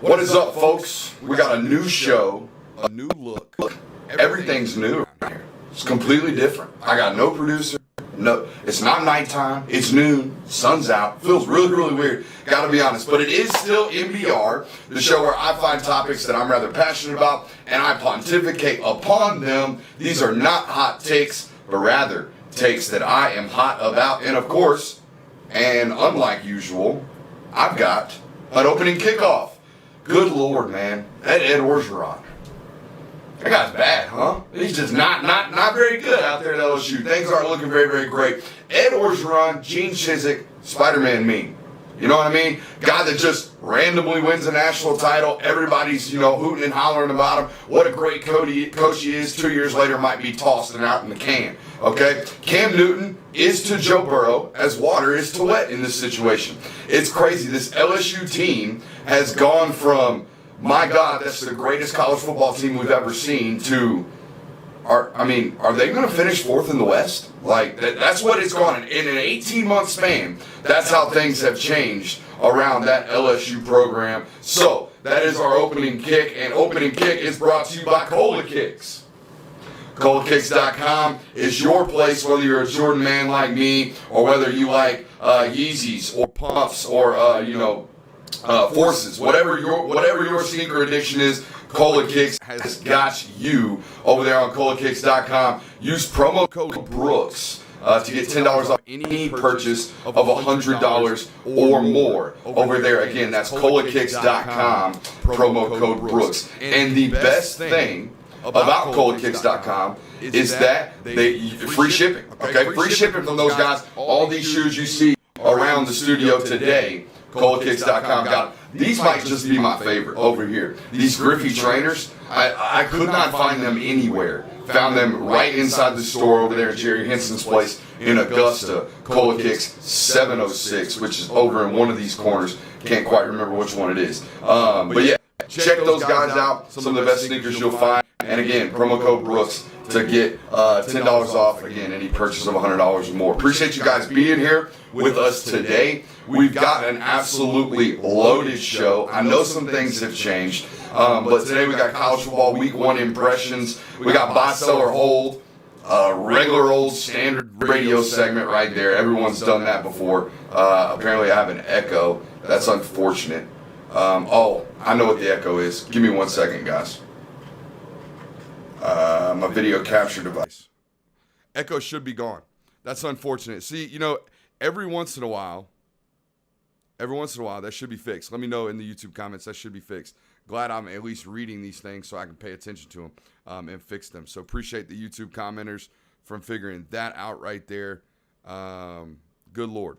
What is up, folks? We got a new show, a new look. Everything's new around here. It's completely different. I got no producer. No, it's not nighttime. It's noon. Sun's out. Feels really, really weird. Gotta be honest. But it is still NBR, the show where I find topics that I'm rather passionate about and I pontificate upon them. These are not hot takes, but rather takes that I am hot about. And of course, and unlike usual, I've got an opening kickoff. Good Lord, man. That Ed Orgeron. That guy's bad, huh? He's just not very good out there at LSU. Things aren't looking very, very great. Ed Orgeron, Gene Chizik, Spider-Man meme. You know what I mean? Guy that just randomly wins a national title. Everybody's, hooting and hollering about him. What a great coach he is. 2 years later might be tossed and out in the can. Okay? Cam Newton is to Joe Burrow as water is to wet in this situation. It's crazy. This LSU team has gone from, my God, that's the greatest college football team we've ever seen, to, are they going to finish fourth in the West? That's what it's gone. In an 18-month span, that's how things have changed around that LSU program. So, that is our opening kick, and opening kick is brought to you by Cola Kicks. ColaKicks.com is your place, whether you're a Jordan man like me, or whether you like Yeezys, or pumps, or, forces, whatever your sneaker addiction is. Cola Kicks has got you over there on ColaKicks.com. Use promo code Brooks to get $10 off any purchase of $100 or more over there. Again, that's ColaKicks.com, promo code Brooks. And the best thing about ColaKicks.com is that they free shipping. Okay, free shipping from those guys. All these shoes you see around the studio today, ColaKicks.com got. These might just be my favorite over here. These Griffey trainers, I could not find them anywhere. Found them right inside the store over there at Jerry Henson's place in Augusta. Cola Kicks 706, which is over in one of these corners. Can't quite remember which one it is. But yeah, check those guys out. Some of the best sneakers you'll find. And again, promo code Brooks to get $10 off, again, any purchase of $100 or more. Appreciate you guys being here with us today. We've got an absolutely loaded show. I know some things have changed, but today we got college football week 1 impressions. We got buy, sell, or hold, regular old standard radio segment right there. Everyone's done that before. Apparently I have an echo. That's unfortunate. I know what the echo is. Give me 1 second, guys. My video capture device. Echo should be gone. That's unfortunate. See, every once in a while, that should be fixed. Let me know in the YouTube comments. That should be fixed. Glad I'm at least reading these things so I can pay attention to them and fix them. So appreciate the YouTube commenters from figuring that out right there. Good Lord.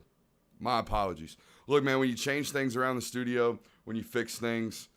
My apologies. Look, man, when you change things around the studio, when you fix things,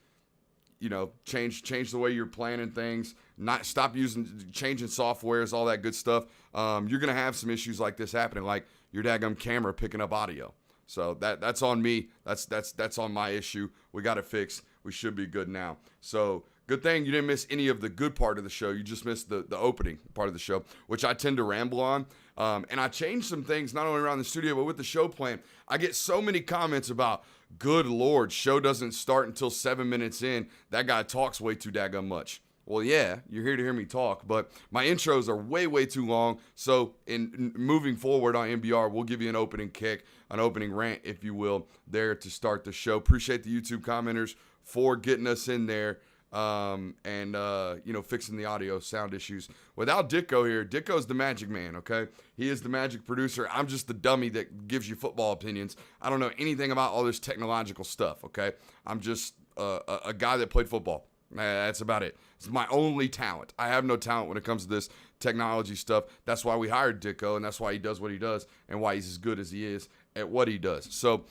change the way you're planning things, not stop changing softwares, all that good stuff. You're going to have some issues like this happening, like your daggum camera picking up audio. So that's on me. That's on my issue. We got it fixed. We should be good now. So good thing you didn't miss any of the good part of the show. You just missed the opening part of the show, which I tend to ramble on. And I changed some things, not only around the studio, but with the show plan. I get so many comments about, good Lord, show doesn't start until 7 minutes in. That guy talks way too daggum much. Well, yeah, you're here to hear me talk, but my intros are way, way too long. So in moving forward on NBR, we'll give you an opening kick, an opening rant, if you will, there to start the show. Appreciate the YouTube commenters for getting us in there and fixing the audio sound issues. Without Ditko here, Ditko's the magic man, okay? He is the magic producer. I'm just the dummy that gives you football opinions. I don't know anything about all this technological stuff, okay? I'm just a guy that played football. That's about it. It's my only talent. I have no talent when it comes to this technology stuff. That's why we hired Ditko, and that's why he does what he does and why he's as good as he is at what he does. So,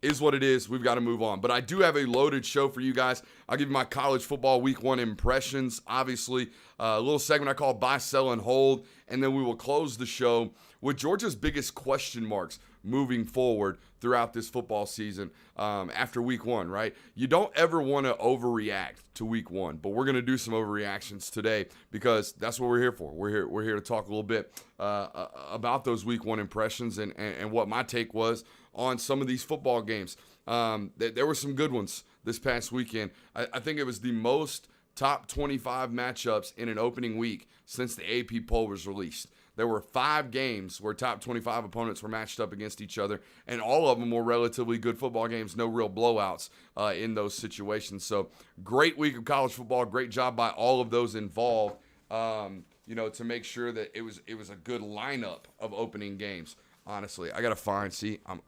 is what it is. We've got to move on. But I do have a loaded show for you guys. I'll give you my college football week 1 impressions, obviously. A little segment I call Buy, Sell, and Hold. And then we will close the show with Georgia's biggest question marks moving forward throughout this football season after week 1, right? You don't ever want to overreact to week 1, but we're going to do some overreactions today because that's what we're here for. We're here to talk a little bit about those week 1 impressions and what my take was on some of these football games. There were some good ones this past weekend. I think it was the most top 25 matchups in an opening week since the AP poll was released. There were 5 games where top 25 opponents were matched up against each other, and all of them were relatively good football games, no real blowouts in those situations. So great week of college football. Great job by all of those involved, to make sure that it was a good lineup of opening games. Honestly, I got to find,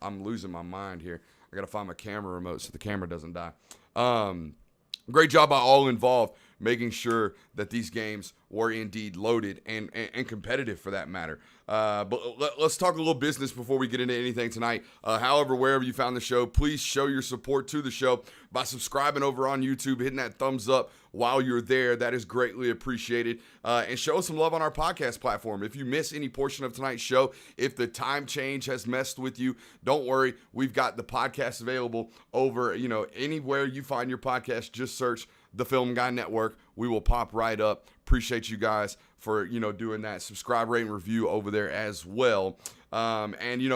I'm losing my mind here. I got to find my camera remote so the camera doesn't die. Great job by all involved, making sure that these games were indeed loaded and competitive for that matter. But let's talk a little business before we get into anything tonight. However, wherever you found the show, please show your support to the show by subscribing over on YouTube, hitting that thumbs up while you're there. That is greatly appreciated. And show us some love on our podcast platform. If you miss any portion of tonight's show, if the time change has messed with you, don't worry. We've got the podcast available over, anywhere you find your podcast. Just search the Film Guy Network. We will pop right up. Appreciate you guys for, doing that. Subscribe, rate, and review over there as well. And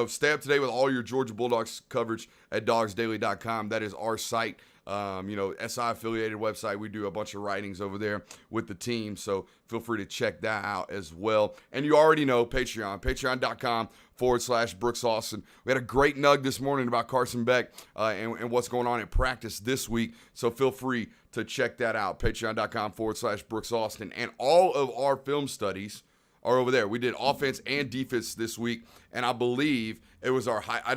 stay up to date with all your Georgia Bulldogs coverage at dogsdaily.com. That is our site. SI affiliated website. We do a bunch of writings over there with the team, so feel free to check that out as well. And you already know patreon.com/Brooks Austin. We had a great nug this morning about Carson Beck and what's going on at practice this week, so feel free to check that out. Patreon.com/Brooks Austin. And all of our film studies are over there. We did offense and defense this week, and I believe it was I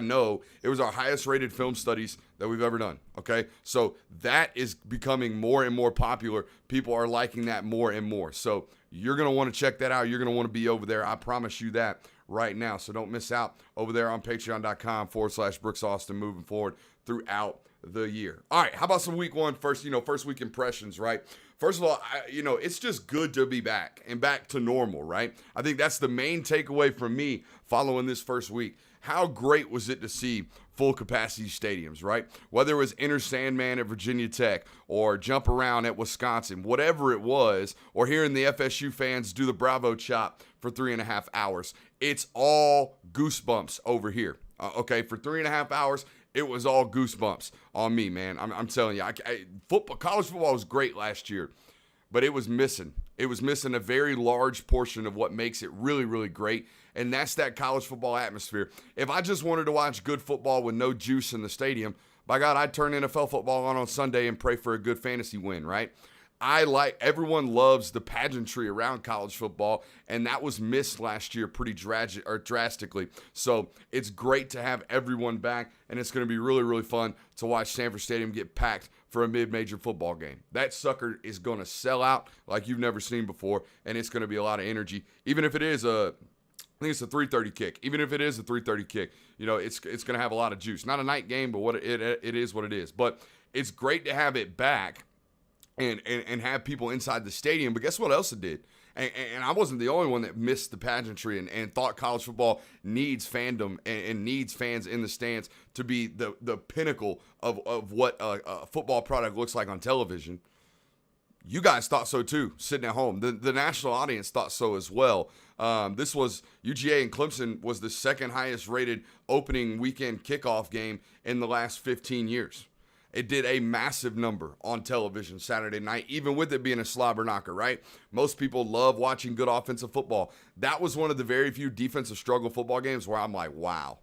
know it was our highest rated film studies that we've ever done, okay? So that is becoming more and more popular. People are liking that more and more. So you're going to want to check that out. You're going to want to be over there. I promise you that right now. So don't miss out over there on patreon.com/Brooks Austin moving forward throughout the year. All right, how about some week one first week impressions, right? First of all, it's just good to be back and back to normal, right? I think that's the main takeaway from me following this first week. How great was it to see full capacity stadiums, right? Whether it was Enter Sandman at Virginia Tech or Jump Around at Wisconsin, whatever it was, or hearing the FSU fans do the Bravo chop for 3.5 hours. It's all goosebumps over here, okay? For 3.5 hours, it was all goosebumps on me, man. I'm telling you, college football was great last year, but it was missing. It was missing a very large portion of what makes it really, really great, and that's that college football atmosphere. If I just wanted to watch good football with no juice in the stadium, by God, I'd turn NFL football on Sunday and pray for a good fantasy win, right? Everyone loves the pageantry around college football, and that was missed last year pretty drastically. So it's great to have everyone back, and it's going to be really, really fun to watch Sanford Stadium get packed for a mid-major football game. That sucker is going to sell out like you've never seen before, and it's going to be a lot of energy. Even if it is I think it's a 3:30 kick. Even if it is a 3:30 kick, it's going to have a lot of juice. Not a night game, but it is what it is. But it's great to have it back and have people inside the stadium. But guess what else it did? And I wasn't the only one that missed the pageantry and thought college football needs fandom and needs fans in the stands to be the pinnacle of what a football product looks like on television. You guys thought so too, sitting at home. The national audience thought so as well. This was UGA and Clemson was the second highest rated opening weekend kickoff game in the last 15 years. It did a massive number on television Saturday night, even with it being a slobber knocker, right? Most people love watching good offensive football. That was one of the very few defensive struggle football games where I'm like, wow,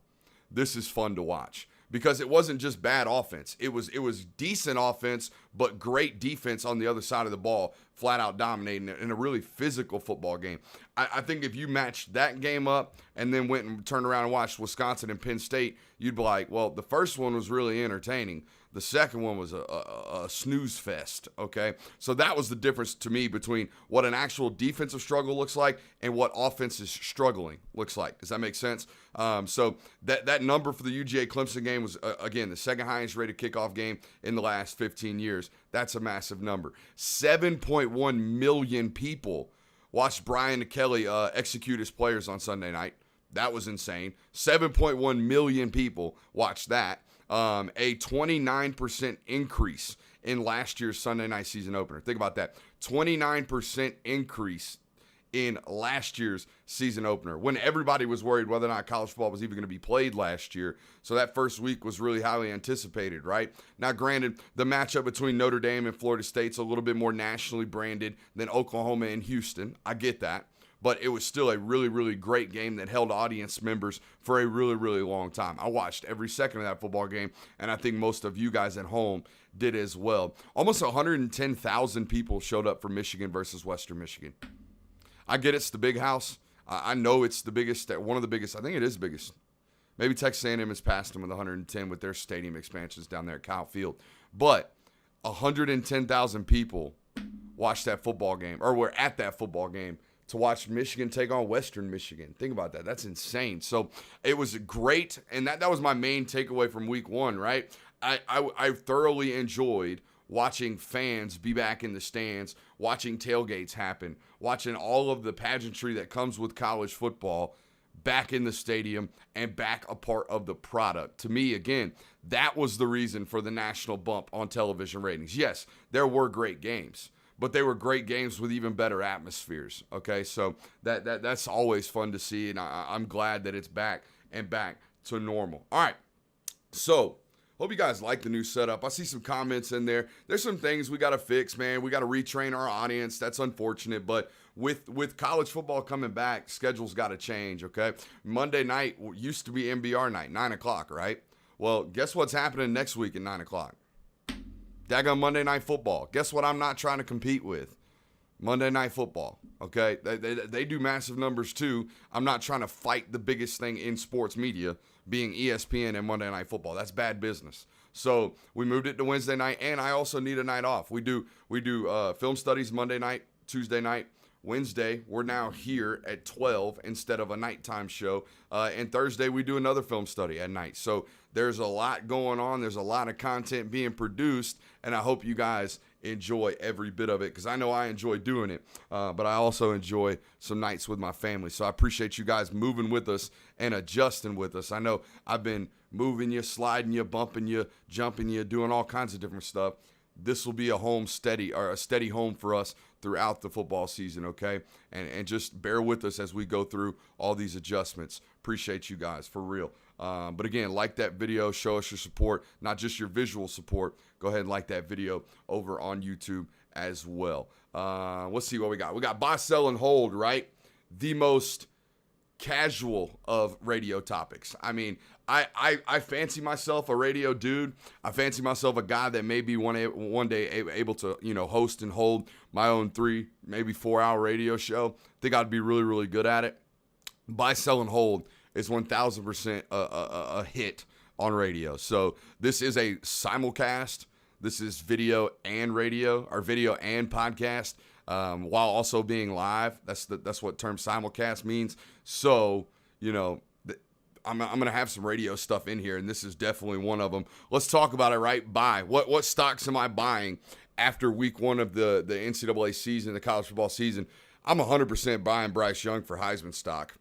this is fun to watch. Because it wasn't just bad offense. It was decent offense, but great defense on the other side of the ball, flat out dominating it in a really physical football game. I think if you matched that game up and then went and turned around and watched Wisconsin and Penn State, you'd be like, well, the first one was really entertaining. The second one was a snooze fest, okay? So that was the difference to me between what an actual defensive struggle looks like and what offense is struggling looks like. Does that make sense? So that number for the UGA-Clemson game was, again, the second highest rated kickoff game in the last 15 years. That's a massive number. 7.1 million people watched Brian Kelly execute his players on Sunday night. That was insane. 7.1 million people watched that. A 29% increase in last year's Sunday night season opener. Think about that. 29% increase in last year's season opener when everybody was worried whether or not college football was even going to be played last year. So that first week was really highly anticipated, right? Now, granted, the matchup between Notre Dame and Florida State's a little bit more nationally branded than Oklahoma and Houston. I get that. But it was still a really, really great game that held audience members for a really, really long time. I watched every second of that football game, and I think most of you guys at home did as well. Almost 110,000 people showed up for Michigan versus Western Michigan. I get it's the big house. I know it's the biggest, one of the biggest. I think it is the biggest. Maybe Texas A&M has passed them with 110 with their stadium expansions down there at Kyle Field. But 110,000 people watched that football game, or were at that football game, to watch Michigan take on Western Michigan. Think about that. That's insane. So it was great, and that was my main takeaway from week one, right? I thoroughly enjoyed watching fans be back in the stands, watching tailgates happen, watching all of the pageantry that comes with college football back in the stadium and back a part of the product. To me, again, that was the reason for the national bump on television ratings. Yes, there were great games, but they were great games with even better atmospheres, okay? So that's always fun to see, and I'm glad that it's back and back to normal. All right, so hope you guys like the new setup. I see some comments in there. There's some things we got to fix, man. We got to retrain our audience. That's unfortunate, but with college football coming back, schedules got to change, okay? Monday night used to be NBR night, 9 o'clock, right? Well, guess what's happening next week at 9 o'clock? Daggone Monday Night Football. Guess what I'm not trying to compete with? Monday Night Football, okay? They do massive numbers too. I'm not trying to fight the biggest thing in sports media, being ESPN and Monday Night Football. That's bad business. So we moved it to Wednesday night, and I also need a night off. We do film studies Monday night, Tuesday night. Wednesday, we're now here at 12 instead of a nighttime show. And Thursday, we do another film study at night. So there's a lot going on. There's a lot of content being produced, and I hope you guys enjoy every bit of it, because I know I enjoy doing it, but I also enjoy some nights with my family. So I appreciate you guys moving with us and adjusting with us. I know I've been moving you, sliding you, bumping you, jumping you, doing all kinds of different stuff. This will be a steady home for us throughout the football season, okay? And just bear with us as we go through all these adjustments. Appreciate you guys, for real. But again, like that video, show us your support, not just your visual support. Go ahead and like that video over on YouTube as well. Let's see what we got. We got buy, sell, and hold, right? The most casual of radio topics. I mean, I fancy myself a radio dude. I fancy myself a guy that may be one day able to, host and hold my own 3, maybe 4-hour radio show. Think I'd be really, really good at it. Buy, sell, and hold is 1,000% a hit on radio. So this is a simulcast. This is video and radio, or video and podcast, while also being live. That's what term simulcast means. So, I'm going to have some radio stuff in here, and this is definitely one of them. Let's talk about it, right? Buy. What stocks am I buying after week one of the NCAA season, the college football season? I'm 100% buying Bryce Young for Heisman stock.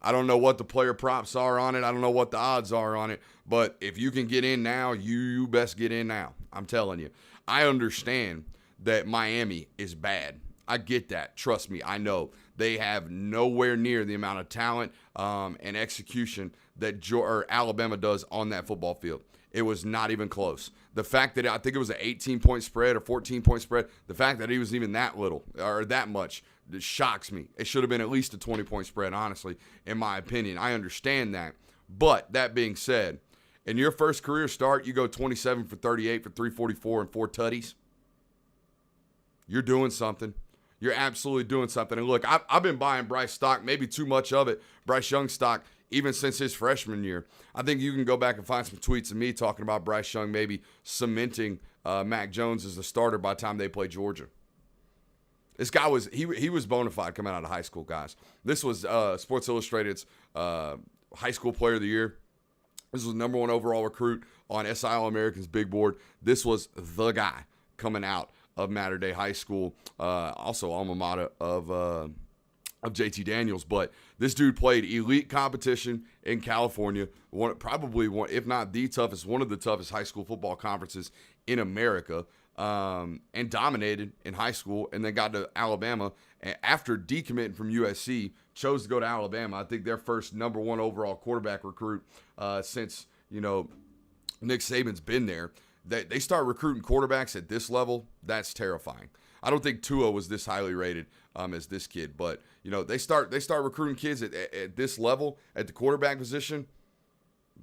I don't know what the player props are on it. I don't know what the odds are on it. But if you can get in now, you best get in now. I'm telling you. I understand that Miami is bad. I get that. Trust me, I know. They have nowhere near the amount of talent and execution that Alabama does on that football field. It was not even close. The fact that I think it was an 18-point spread or 14-point spread, the fact that he was even that little or that much, it shocks me. It should have been at least a 20-point spread, honestly, in my opinion. I understand that. But that being said, in your first career start, you go 27 for 38 for 344 and 4 tutties. You're doing something. You're absolutely doing something. And look, I've been buying Bryce stock, maybe too much of it, Bryce Young stock, even since his freshman year. I think you can go back and find some tweets of me talking about Bryce Young maybe cementing Mac Jones as the starter by the time they play Georgia. This guy was bona fide coming out of high school, guys. This was Sports Illustrated's high school player of the year. This was the number 1 overall recruit on SI All-American's big board. This was the guy coming out of Mater Dei High School, also alma mater of JT Daniels. But this dude played elite competition in California, probably one, if not the toughest, one of the toughest high school football conferences in America. and dominated in high school, and then got to Alabama. And after decommitting from USC, chose to go to Alabama. I think their first number 1 overall quarterback recruit since, Nick Saban's been there. They start recruiting quarterbacks at this level. That's terrifying. I don't think Tua was this highly rated as this kid, but they start recruiting kids at this level at the quarterback position.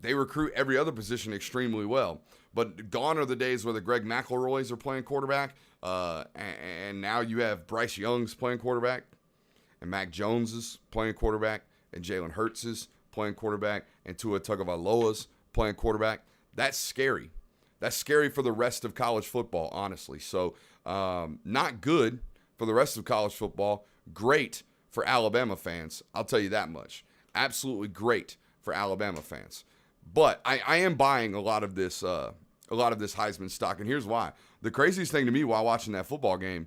They recruit every other position extremely well. But gone are the days where the Greg McElroys are playing quarterback, and now you have Bryce Young's playing quarterback, and Mac Jones is playing quarterback, and Jalen Hurts is playing quarterback, and Tua Tagovailoa's playing quarterback. That's scary. That's scary for the rest of college football, honestly. So not good for the rest of college football. Great for Alabama fans. I'll tell you that much. Absolutely great for Alabama fans. But I am buying a lot of this Heisman stock, and here's why. The craziest thing to me while watching that football game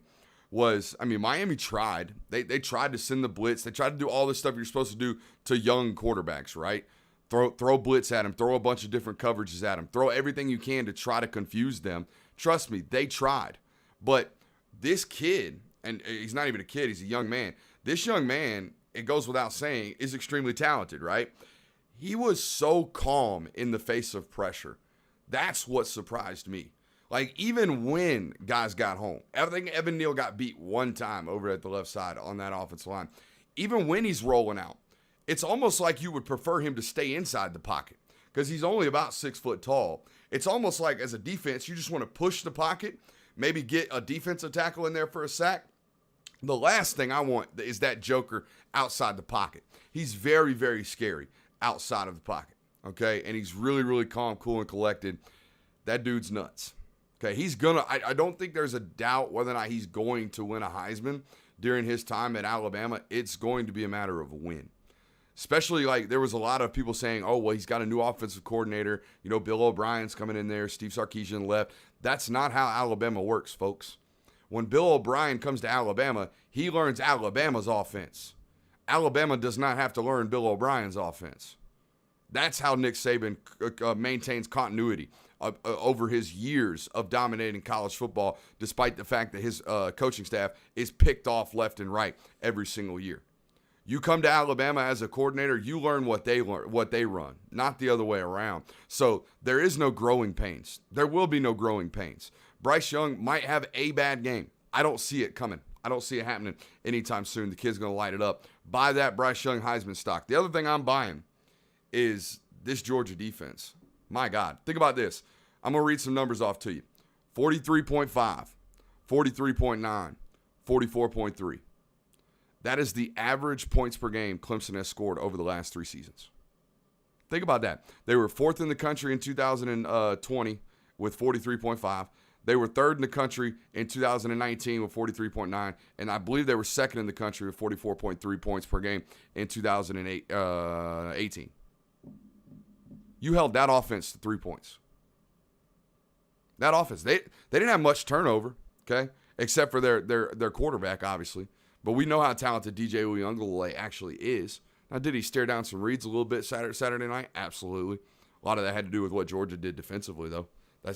was, Miami tried. They tried to send the blitz. They tried to do all this stuff you're supposed to do to young quarterbacks, right? Throw blitz at them, throw a bunch of different coverages at them, throw everything you can to try to confuse them. Trust me, they tried. But this kid, and he's not even a kid, he's a young man. This young man, it goes without saying, is extremely talented, right? He was so calm in the face of pressure. That's what surprised me. Like, even when guys got home, I think Evan Neal got beat one time over at the left side on that offensive line. Even when he's rolling out, it's almost like you would prefer him to stay inside the pocket because he's only about 6 foot tall. It's almost like as a defense, you just want to push the pocket, maybe get a defensive tackle in there for a sack. The last thing I want is that joker outside the pocket. He's very, very scary outside of the pocket, okay? And he's really, really calm, cool, and collected. That dude's nuts. Okay, he's gonna, I don't think there's a doubt whether or not he's going to win a Heisman during his time at Alabama. It's going to be a matter of a win. Especially, like, there was a lot of people saying, oh, well, he's got a new offensive coordinator. Bill O'Brien's coming in there. Steve Sarkisian left. That's not how Alabama works, folks. When Bill O'Brien comes to Alabama, he learns Alabama's offense. Alabama does not have to learn Bill O'Brien's offense. That's how Nick Saban maintains continuity over his years of dominating college football, despite the fact that his coaching staff is picked off left and right every single year. You come to Alabama as a coordinator, you learn what they run, not the other way around. So there is no growing pains. There will be no growing pains. Bryce Young might have a bad game. I don't see it coming. I don't see it happening anytime soon. The kid's going to light it up. Buy that Bryce Young Heisman stock. The other thing I'm buying is this Georgia defense. My God. Think about this. I'm going to read some numbers off to you. 43.5, 43.9, 44.3. That is the average points per game Clemson has scored over the last 3 seasons. Think about that. They were 4th in the country in 2020 with 43.5. They were 3rd in the country in 2019 with 43.9. And I believe they were 2nd in the country with 44.3 points per game in 2018. You held that offense to 3 points. That offense, they didn't have much turnover, okay, except for their quarterback, obviously. But we know how talented DJ Uiagalelei actually is. Now, did he stare down some reads a little bit Saturday night? Absolutely. A lot of that had to do with what Georgia did defensively, though.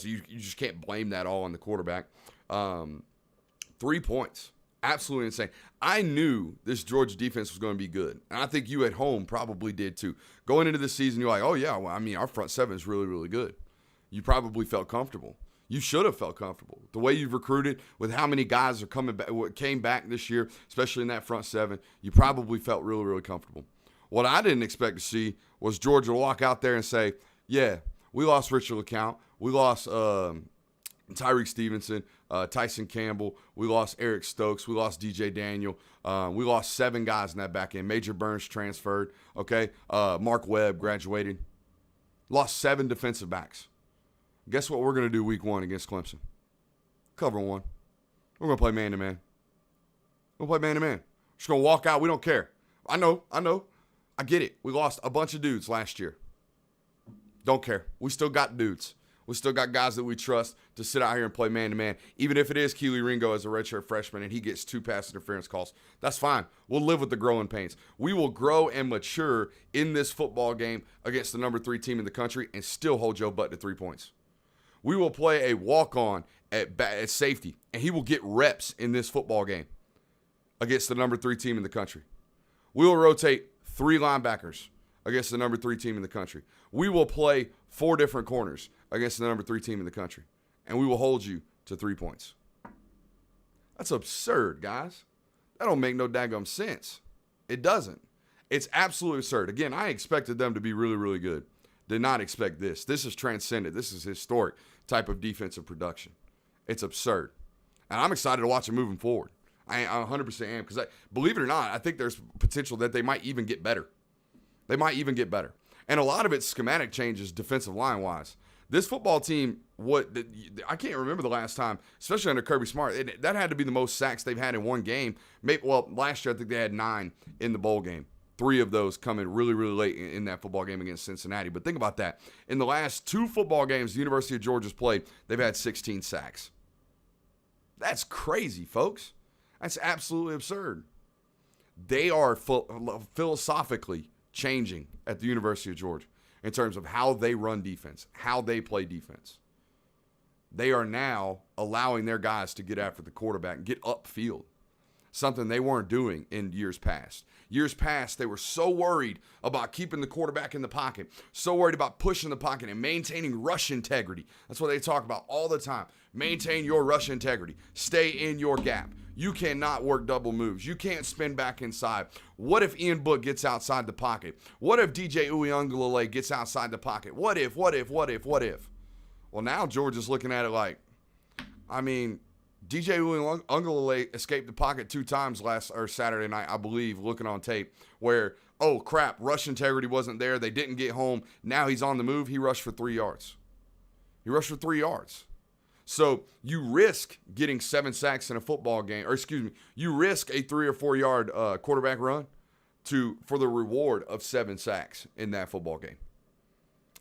You just can't blame that all on the quarterback. 3 points. Absolutely insane. I knew this Georgia defense was going to be good. And I think you at home probably did too. Going into the season, you're like, oh, yeah, well, our front seven is really, really good. You probably felt comfortable. You should have felt comfortable. The way you've recruited, with how many guys are came back this year, especially in that front seven, you probably felt really, really comfortable. What I didn't expect to see was Georgia walk out there and say, yeah, we lost Richard LeCount. We lost Tyreek Stevenson, Tyson Campbell. We lost Eric Stokes. We lost DJ Daniel. We lost 7 guys in that back end. Major Burns transferred. Okay. Mark Webb graduated. Lost 7 defensive backs. Guess what we're going to do week 1 against Clemson? Cover 1. We're going to play man-to-man. We're going to play man-to-man. We're just going to walk out. We don't care. I know. I get it. We lost a bunch of dudes last year. Don't care. We still got dudes. We still got guys that we trust to sit out here and play man-to-man. Even if it is Keely Ringo as a redshirt freshman and he gets 2 pass interference calls, that's fine. We'll live with the growing pains. We will grow and mature in this football game against the number 3 team in the country and still hold Joe Butt to 3 points. We will play a walk-on at safety, and he will get reps in this football game against the number 3 team in the country. We will rotate 3 linebackers against the number 3 team in the country. We will play 4 different corners against the number 3 team in the country, and we will hold you to 3 points. That's absurd, guys. That don't make no daggum sense. It doesn't. It's absolutely absurd. Again, I expected them to be really, really good. Did not expect this. This is transcendent. This is historic type of defensive production. It's absurd. And I'm excited to watch it moving forward. I 100% am, because believe it or not, I think there's potential that they might even get better. They might even get better. And a lot of it's schematic changes defensive line-wise. This football team, I can't remember the last time, especially under Kirby Smart, that had to be the most sacks they've had in one game. Last year I think they had 9 in the bowl game. 3 of those coming really, really late in that football game against Cincinnati. But think about that. In the last 2 football games the University of Georgia's played, they've had 16 sacks. That's crazy, folks. That's absolutely absurd. They are philosophically changing at the University of Georgia in terms of how they run defense, how they play defense. They are now allowing their guys to get after the quarterback and get upfield, something they weren't doing in years past. Years past, they were so worried about keeping the quarterback in the pocket, so worried about pushing the pocket and maintaining rush integrity. That's what they talk about all the time. Maintain your rush integrity. Stay in your gap. You cannot work double moves. You can't spin back inside. What if Ian Book gets outside the pocket? What if DJ Uiagalelei gets outside the pocket? What if? Well, now Georgia's looking at it like, DJ Uiagalelei escaped the pocket 2 times Saturday night, I believe, looking on tape, where, oh, crap, rush integrity wasn't there. They didn't get home. Now he's on the move. He rushed for 3 yards. So you risk getting 7 sacks in a football game, you risk a 3 or 4 yard quarterback run for the reward of 7 sacks in that football game.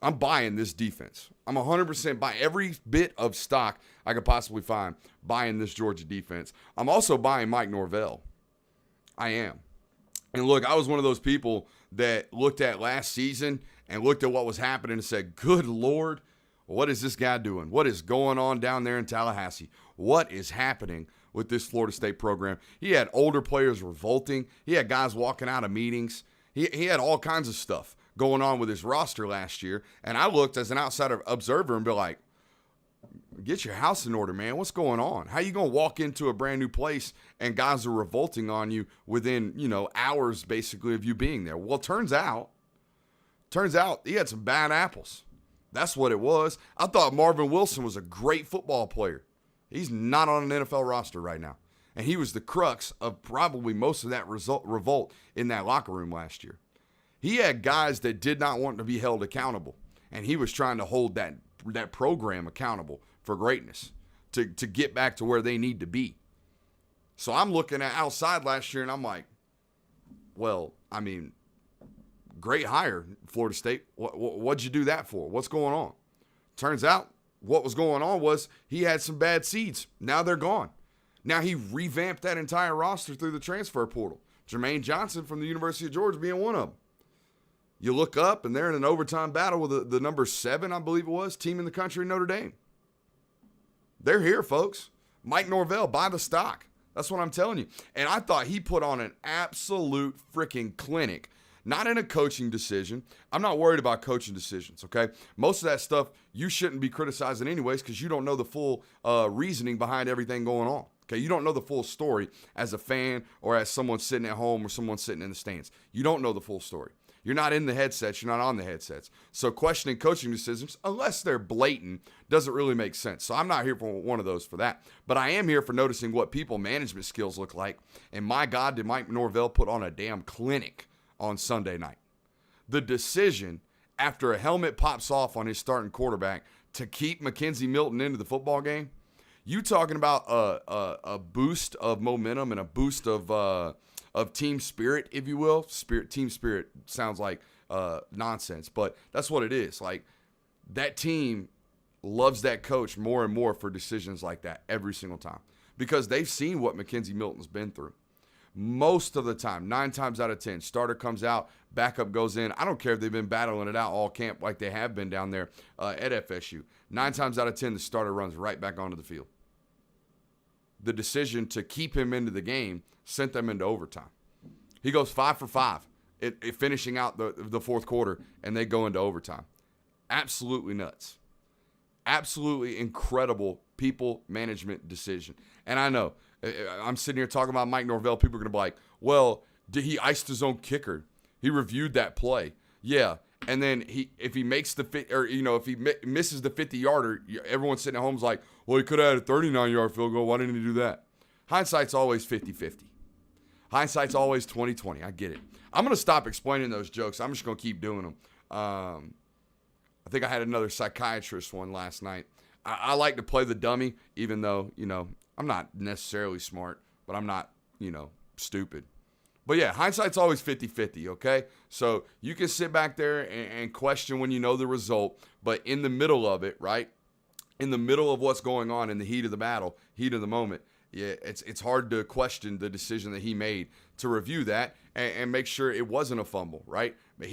I'm buying this defense. I'm 100% buying every bit of stock I could possibly find buying this Georgia defense. I'm also buying Mike Norvell. I am. And look, I was one of those people that looked at last season and looked at what was happening and said, good Lord, what is this guy doing? What is going on down there in Tallahassee? What is happening with this Florida State program? He had older players revolting. He had guys walking out of meetings. He had all kinds of stuff going on with his roster last year. And I looked as an outsider observer and be like, get your house in order, man. What's going on? How you going to walk into a brand new place and guys are revolting on you within, hours basically of you being there? Well, turns out he had some bad apples. That's what it was. I thought Marvin Wilson was a great football player. He's not on an NFL roster right now. And he was the crux of probably most of that revolt in that locker room last year. He had guys that did not want to be held accountable, and he was trying to hold that program accountable for greatness to get back to where they need to be. So I'm looking at outside last year, and I'm like, great hire, Florida State. What'd you do that for? What's going on? Turns out what was going on was he had some bad seeds. Now they're gone. Now he revamped that entire roster through the transfer portal. Jermaine Johnson from the University of Georgia being one of them. You look up, and they're in an overtime battle with the number 7, I believe it was, team in the country, Notre Dame. They're here, folks. Mike Norvell, buy the stock. That's what I'm telling you. And I thought he put on an absolute freaking clinic. Not in a coaching decision. I'm not worried about coaching decisions, okay? Most of that stuff you shouldn't be criticizing anyways because you don't know the full reasoning behind everything going on, okay? You don't know the full story as a fan or as someone sitting at home or someone sitting in the stands. You don't know the full story. You're not in the headsets. You're not on the headsets. So questioning coaching decisions, unless they're blatant, doesn't really make sense. So I'm not here for one of those for that. But I am here for noticing what people management skills look like. And my God, did Mike Norvell put on a damn clinic on Sunday night. The decision, after a helmet pops off on his starting quarterback, to keep Mackenzie Milton into the football game, you talking about a boost of momentum and a boost of team spirit, if you will. Team spirit sounds like nonsense, but that's what it is. Like, that team loves that coach more and more for decisions like that every single time because they've seen what Mackenzie Milton's been through. Most of the time, 9 times out of 10, starter comes out, backup goes in. I don't care if they've been battling it out all camp like they have been down there at FSU. 9 times out of 10, the starter runs right back onto the field. The decision to keep him into the game sent them into overtime. He goes 5 for 5, finishing out the fourth quarter, and they go into overtime. Absolutely nuts. Absolutely incredible people management decision. And I know, I'm sitting here talking about Mike Norvell. People are going to be like, well, did he ice his own kicker? He reviewed that play. Yeah. And then if he makes the fit, or, if he misses the 50-yarder, everyone sitting at home is like, well, he could have had a 39-yard field goal. Why didn't he do that? Hindsight's always 50-50. Hindsight's always 20-20. I get it. I'm going to stop explaining those jokes. I'm just going to keep doing them. I think I had another psychiatrist one last night. I like to play the dummy, even though, I'm not necessarily smart, but I'm not, stupid. But yeah, hindsight's always 50-50, okay? So you can sit back there and question when you know the result, but in the middle of it, right? In the middle of what's going on, in the heat of the battle, heat of the moment, yeah, it's hard to question the decision that he made to review that and make sure it wasn't a fumble, right? But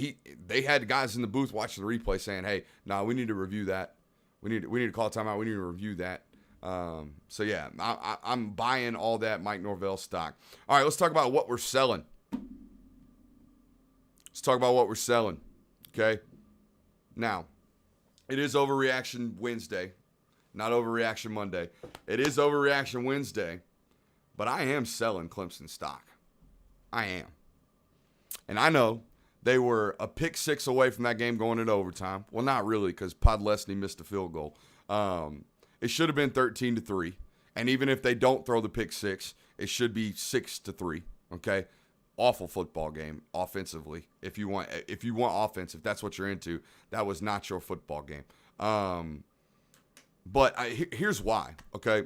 they had guys in the booth watching the replay saying, hey, we need to review that. We need to call timeout. We need to review that. So yeah, I'm buying all that Mike Norvell stock. All right, let's talk about what we're selling. Okay. Now, it is Overreaction Wednesday, not Overreaction Monday. It is Overreaction Wednesday, but I am selling Clemson stock. I am. And I know they were a pick 6 away from that game going into overtime. Well, not really, because Podlesny missed a field goal. It should have been 13-3. And even if they don't throw the pick 6, it should be 6-3. Okay? Awful football game offensively. If you want offense, if that's what you're into, that was not your football game. But here's why. Okay?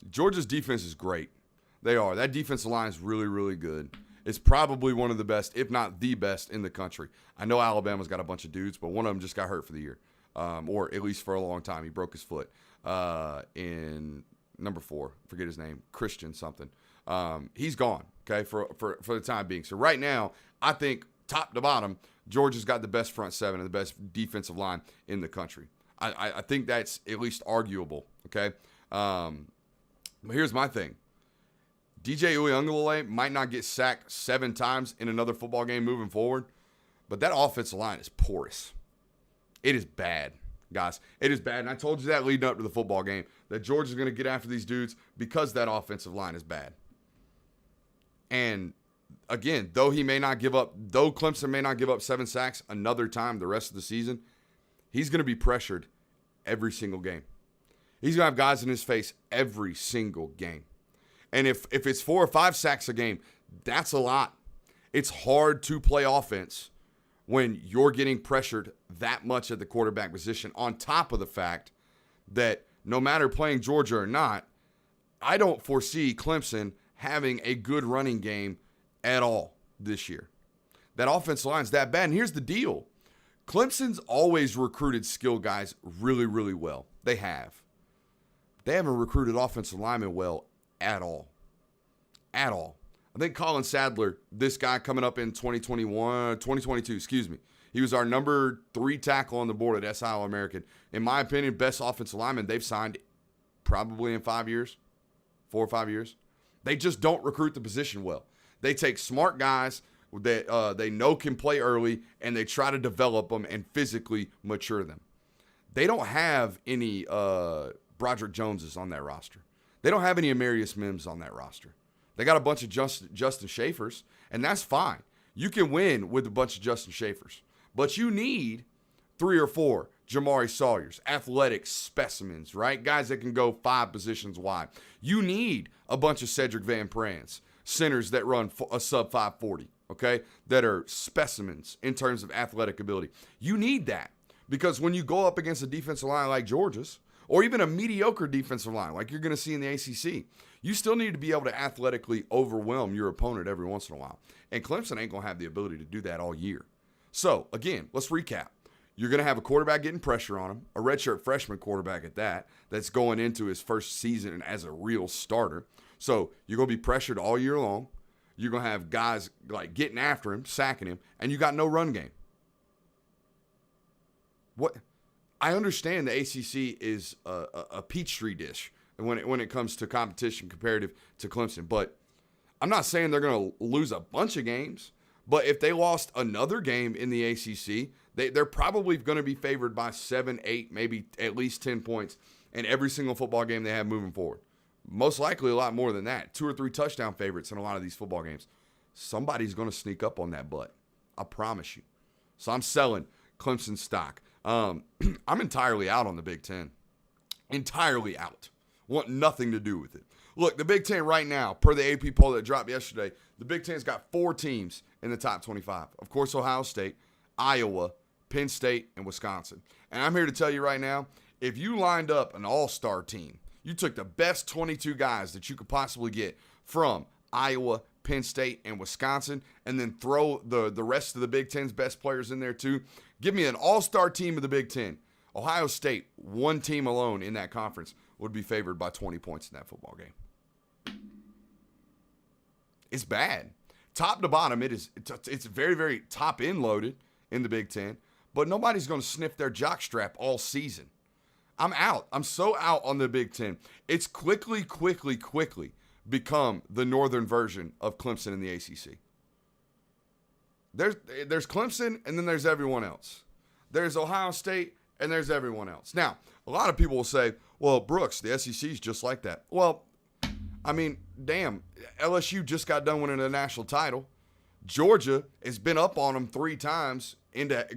Georgia's defense is great. They are. That defensive line is really, really good. It's probably one of the best, if not the best, in the country. I know Alabama's got a bunch of dudes, but one of them just got hurt for the year, or at least for a long time. He broke his foot in number 4. Forget his name, Christian something. He's gone, okay, for the time being. So right now, I think top to bottom, Georgia's got the best front 7 and the best defensive line in the country. I think that's at least arguable, okay? But here's my thing. DJ Uiagalelei might not get sacked 7 times in another football game moving forward, but that offensive line is porous. It is bad, guys. It is bad, and I told you that leading up to the football game, that Georgia's going to get after these dudes because that offensive line is bad. And, again, though Clemson may not give up 7 sacks another time the rest of the season, he's going to be pressured every single game. He's going to have guys in his face every single game. And if it's 4 or 5 sacks a game, that's a lot. It's hard to play offense when you're getting pressured that much at the quarterback position, on top of the fact that no matter playing Georgia or not, I don't foresee Clemson having a good running game at all this year. That offensive line's that bad. And here's the deal. Clemson's always recruited skill guys really, really well. They have. They haven't recruited offensive linemen well at all. At all. I think Colin Sadler, this guy coming up in 2022, he was our number 3 tackle on the board at SI All-American. In my opinion, best offensive lineman they've signed probably in 5 years, 4 or 5 years. They just don't recruit the position well. They take smart guys that they know can play early, and they try to develop them and physically mature them. They don't have any Broderick Joneses on that roster. They don't have any Amarius Mims on that roster. They got a bunch of Justin Schaefers, and that's fine. You can win with a bunch of Justin Schaefers. But you need 3 or 4 Jamari Sawyers, athletic specimens, right? Guys that can go 5 positions wide. You need a bunch of Cedric Van Prans, centers that run a sub 540, okay, that are specimens in terms of athletic ability. You need that because when you go up against a defensive line like Georgia's, or even a mediocre defensive line like you're going to see in the ACC, you still need to be able to athletically overwhelm your opponent every once in a while. And Clemson ain't going to have the ability to do that all year. So, again, let's recap. You're going to have a quarterback getting pressure on him, a redshirt freshman quarterback at that, that's going into his first season as a real starter. So, you're going to be pressured all year long. You're going to have guys like getting after him, sacking him, and you got no run game. What? I understand the ACC is a Peachtree dish when it comes to competition comparative to Clemson, but I'm not saying they're going to lose a bunch of games. But if they lost another game in the ACC, they're probably going to be favored by 7, 8, maybe at least 10 points in every single football game they have moving forward. Most likely a lot more than that. 2 or 3 touchdown favorites in a lot of these football games. Somebody's going to sneak up on that butt. I promise you. So I'm selling Clemson stock. I'm entirely out on the Big Ten. Entirely out. Want nothing to do with it. Look, the Big Ten right now, per the AP poll that dropped yesterday, the Big Ten's got 4 teams in the top 25. Of course, Ohio State, Iowa, Penn State, and Wisconsin. And I'm here to tell you right now, if you lined up an all-star team, you took the best 22 guys that you could possibly get from Iowa, Penn State, and Wisconsin, and then throw the rest of the Big Ten's best players in there too, give me an all-star team of the Big Ten. Ohio State, one team alone in that conference, would be favored by 20 points in that football game. It's bad. Top to bottom, it's very, very top-end loaded in the Big Ten, but nobody's going to sniff their jockstrap all season. I'm out. I'm so out on the Big Ten. It's quickly become the northern version of Clemson in the ACC. There's Clemson, and then there's everyone else. There's Ohio State, and there's everyone else. Now, a lot of people will say, well, Brooks, the SEC is just like that. Well, I mean, damn, LSU just got done winning a national title. Georgia has been up on them 3 times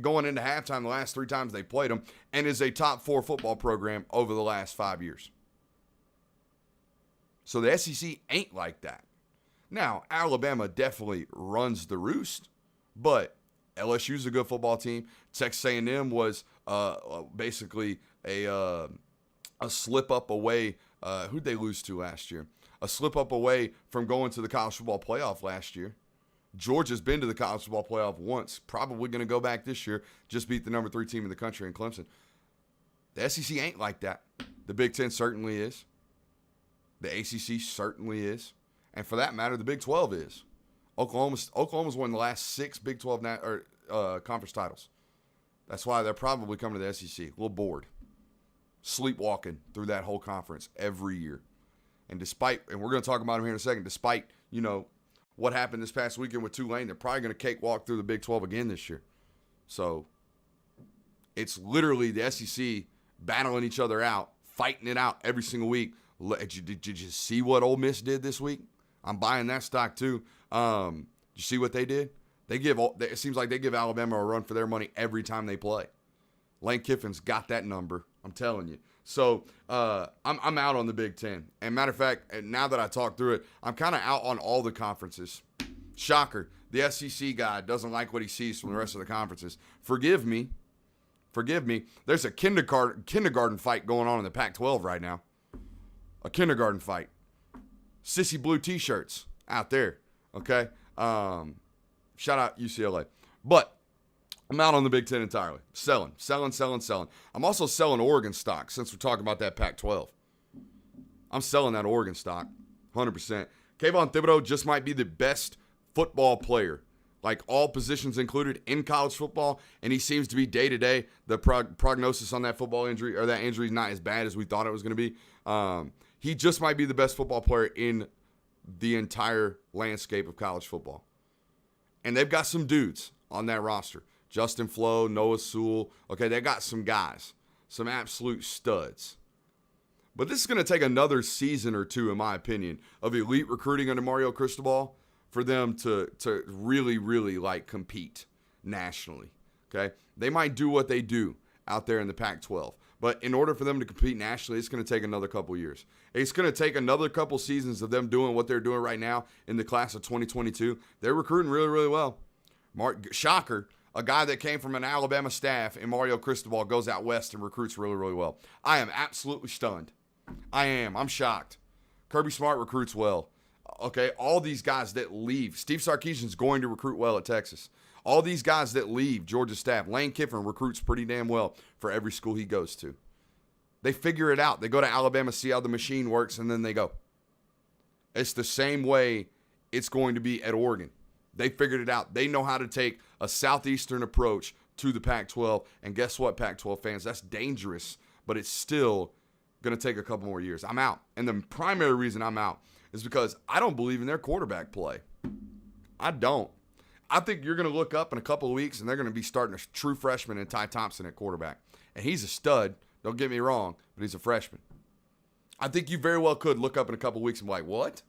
going into halftime the last 3 times they played them, and is a top 4 football program over the last 5 years. So the SEC ain't like that. Now, Alabama definitely runs the roost, but LSU's a good football team. Texas A&M was basically a slip up away. Who'd they lose to last year? A slip up away from going to the college football playoff last year. Georgia's been to the college football playoff once. Probably going to go back this year. Just beat the number 3 team in the country in Clemson. The SEC ain't like that. The Big Ten certainly is. The ACC certainly is. And for that matter, the Big 12 is. Oklahoma's won the last 6 Big 12 conference titles. That's why they're probably coming to the SEC. A little bored. Sleepwalking through that whole conference every year. And we're going to talk about them here in a second, despite, what happened this past weekend with Tulane, they're probably going to cakewalk through the Big 12 again this year. So it's literally the SEC battling each other out, fighting it out every single week. Did you see what Ole Miss did this week? I'm buying that stock too. Did you see what they did? It seems like they give Alabama a run for their money every time they play. Lane Kiffin's got that number. I'm telling you. So I'm out on the Big Ten. And matter of fact, now that I talk through it, I'm kind of out on all the conferences. Shocker. The SEC guy doesn't like what he sees from the rest of the conferences. Forgive me. There's a kindergarten fight going on in the Pac-12 right now. A kindergarten fight. Sissy blue T-shirts out there. Okay? Shout out UCLA. But I'm out on the Big Ten entirely. Selling. I'm also selling Oregon stock since we're talking about that Pac-12. I'm selling that Oregon stock 100%. Kayvon Thibodeau just might be the best football player, like all positions included, in college football, and he seems to be day-to-day. The prognosis on that football injury, or that injury, is not as bad as we thought it was going to be. He just might be the best football player in the entire landscape of college football. And they've got some dudes on that roster. Justin Flo, Noah Sewell. Okay, they got some guys, some absolute studs. But this is going to take another season or 2, in my opinion, of elite recruiting under Mario Cristobal for them to really, really compete nationally. Okay, they might do what they do out there in the Pac-12, but in order for them to compete nationally, it's going to take another couple years. It's going to take another couple seasons of them doing what they're doing right now in the class of 2022. They're recruiting really, really well. Shocker. A guy that came from an Alabama staff in Mario Cristobal goes out west and recruits really, really well. I am absolutely stunned. I'm shocked. Kirby Smart recruits well. Okay, all these guys that leave. Steve Sarkisian's going to recruit well at Texas. All these guys that leave Georgia staff. Lane Kiffin recruits pretty damn well for every school he goes to. They figure it out. They go to Alabama, see how the machine works, and then they go. It's the same way it's going to be at Oregon. They figured it out. They know how to take a southeastern approach to the Pac-12. And guess what, Pac-12 fans? That's dangerous, but it's still going to take a couple more years. I'm out. And the primary reason I'm out is because I don't believe in their quarterback play. I don't. I think you're going to look up in a couple of weeks and they're going to be starting a true freshman in Ty Thompson at quarterback. And he's a stud. Don't get me wrong, but he's a freshman. I think you very well could look up in a couple of weeks and be like, what?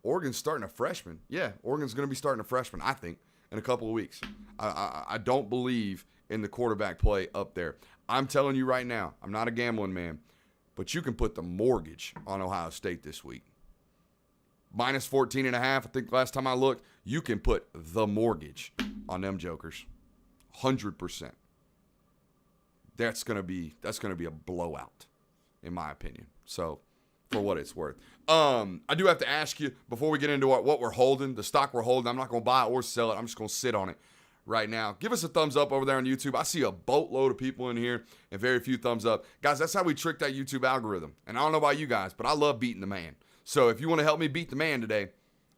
Oregon's starting a freshman? Yeah, Oregon's going to be starting a freshman, I think, in a couple of weeks. I don't believe in the quarterback play up there. I'm telling you right now, I'm not a gambling man, but you can put the mortgage on Ohio State this week. Minus 14.5, I think last time I looked, you can put the mortgage on them jokers. 100%. That's gonna be a blowout, in my opinion. So, for what it's worth. I do have to ask you, before we get into what we're holding, the stock we're holding, I'm not going to buy or sell it. I'm just going to sit on it right now. Give us a thumbs up over there on YouTube. I see a boatload of people in here and very few thumbs up. Guys, that's how we trick that YouTube algorithm. And I don't know about you guys, but I love beating the man. So if you want to help me beat the man today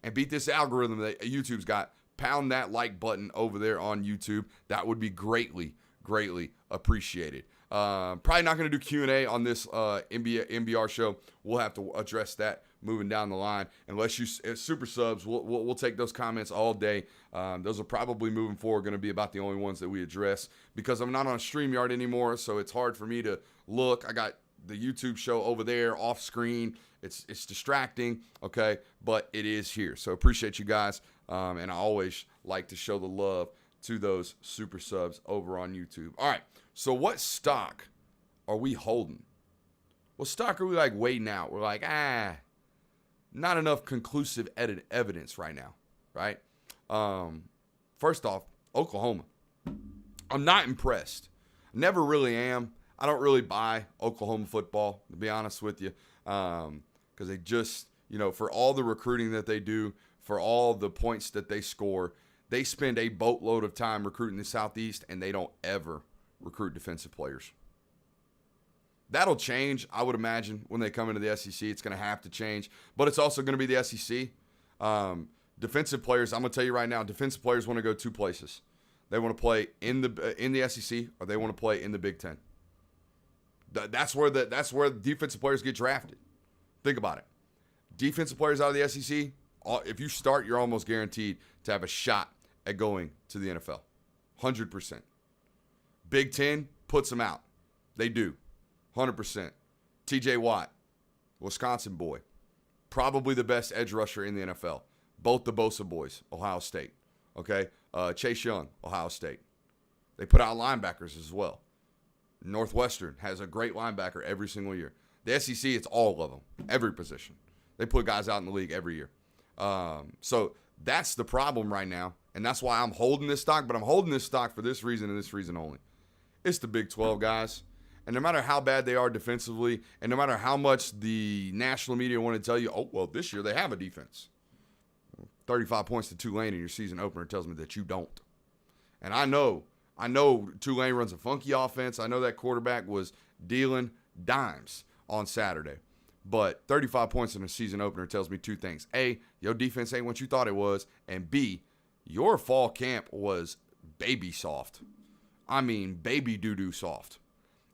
and beat this algorithm that YouTube's got, pound that like button over there on YouTube. That would be greatly, greatly appreciated. Probably not going to do Q&A on this NBR show. We'll have to address that moving down the line. Unless you super subs, we'll take those comments all day. Those are probably moving forward going to be about the only ones that we address because I'm not on StreamYard anymore, so it's hard for me to look. I got the YouTube show over there off screen. It's distracting, okay, but it is here. So appreciate you guys, and I always like to show the love to those super subs over on YouTube. All right, so what stock are we holding? What stock are we like waiting out? We're like, not enough conclusive evidence right now, right? First off, Oklahoma. I'm not impressed. Never really am. I don't really buy Oklahoma football, to be honest with you, because they just, for all the recruiting that they do, for all the points that they score, they spend a boatload of time recruiting the Southeast, and they don't ever recruit defensive players. That'll change, I would imagine, when they come into the SEC. It's going to have to change, but it's also going to be the SEC. Defensive players, I'm going to tell you right now, defensive players want to go two places. They want to play in the SEC, or they want to play in the Big Ten. That's where defensive players get drafted. Think about it. Defensive players out of the SEC, if you start, you're almost guaranteed to have a shot at going to the NFL. 100%. Big Ten puts them out. They do. 100%. TJ Watt, Wisconsin boy. Probably the best edge rusher in the NFL. Both the Bosa boys, Ohio State. Okay? Chase Young, Ohio State. They put out linebackers as well. Northwestern has a great linebacker every single year. The SEC, it's all of them, every position. They put guys out in the league every year. So that's the problem right now, and that's why I'm holding this stock, but I'm holding this stock for this reason and this reason only. It's the Big 12 guys, and no matter how bad they are defensively, and no matter how much the national media want to tell you, oh, well, this year they have a defense. 35 points to Tulane in your season opener tells me that you don't. And I know Tulane runs a funky offense. I know that quarterback was dealing dimes on Saturday. But 35 points in a season opener tells me two things. A, your defense ain't what you thought it was. And B, your fall camp was baby soft. I mean, baby doo-doo soft.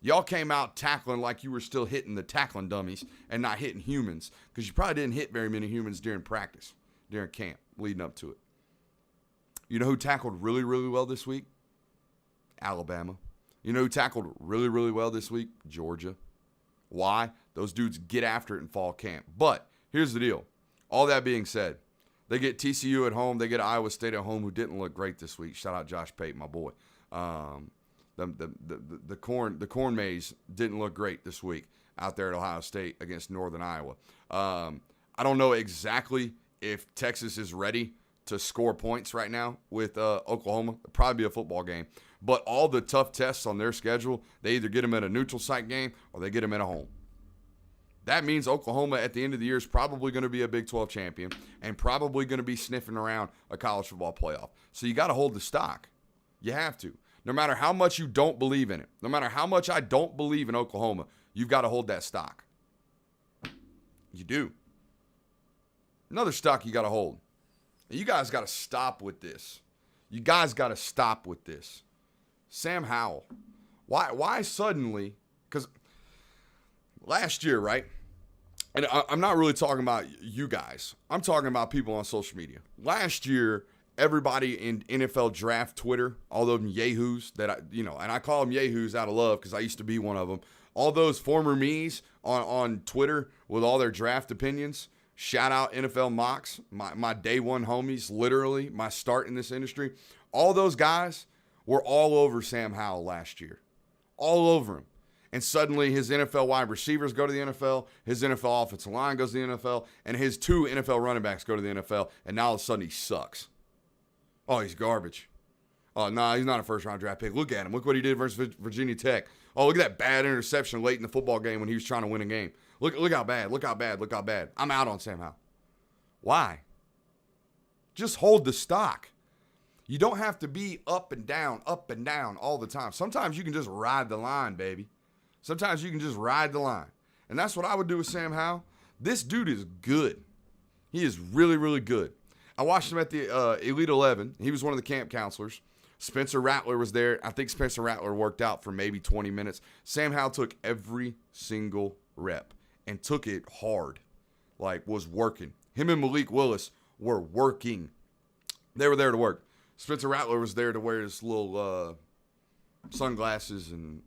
Y'all came out tackling like you were still hitting the tackling dummies and not hitting humans, because you probably didn't hit very many humans during practice, during camp, leading up to it. You know who tackled really, really well this week? Alabama. You know who tackled really, really well this week? Georgia. Why? Those dudes get after it in fall camp. But here's the deal. All that being said, they get TCU at home. They get Iowa State at home, who didn't look great this week. Shout out Josh Pate, my boy. The corn maze didn't look great this week out there at Ohio State against Northern Iowa. I don't know exactly if Texas is ready to score points right now with Oklahoma. It'll probably be a football game. But all the tough tests on their schedule, they either get them at a neutral site game or they get them at a home. That means Oklahoma at the end of the year is probably going to be a Big 12 champion and probably going to be sniffing around a college football playoff. So you got to hold the stock. You have to. No matter how much you don't believe in it, no matter how much I don't believe in Oklahoma, you've got to hold that stock. You do. Another stock you got to hold. And you guys got to stop with this. You guys got to stop with this. Sam Howell. Why suddenly? Because last year, right? And I'm not really talking about you guys. I'm talking about people on social media. Last year, everybody in NFL draft Twitter, all those yahoos that and I call them yahoos out of love because I used to be one of them. All those former me's on Twitter with all their draft opinions. Shout out NFL Mocks, my day one homies, literally my start in this industry. All those guys were all over Sam Howell last year. All over him. And suddenly his NFL wide receivers go to the NFL, his NFL offensive line goes to the NFL, and his 2 NFL running backs go to the NFL, and now all of a sudden he sucks. Oh, he's garbage. Oh, no, he's not a first-round draft pick. Look at him. Look what he did versus Virginia Tech. Oh, look at that bad interception late in the football game when he was trying to win a game. Look how bad. Look how bad. Look how bad. I'm out on Sam Howell. Why? Just hold the stock. You don't have to be up and down all the time. Sometimes you can just ride the line, baby. Sometimes you can just ride the line. And that's what I would do with Sam Howell. This dude is good. He is really, really good. I watched him at the Elite 11. He was one of the camp counselors. Spencer Rattler was there. I think Spencer Rattler worked out for maybe 20 minutes. Sam Howell took every single rep and took it hard, like was working. Him and Malik Willis were working. They were there to work. Spencer Rattler was there to wear his little sunglasses and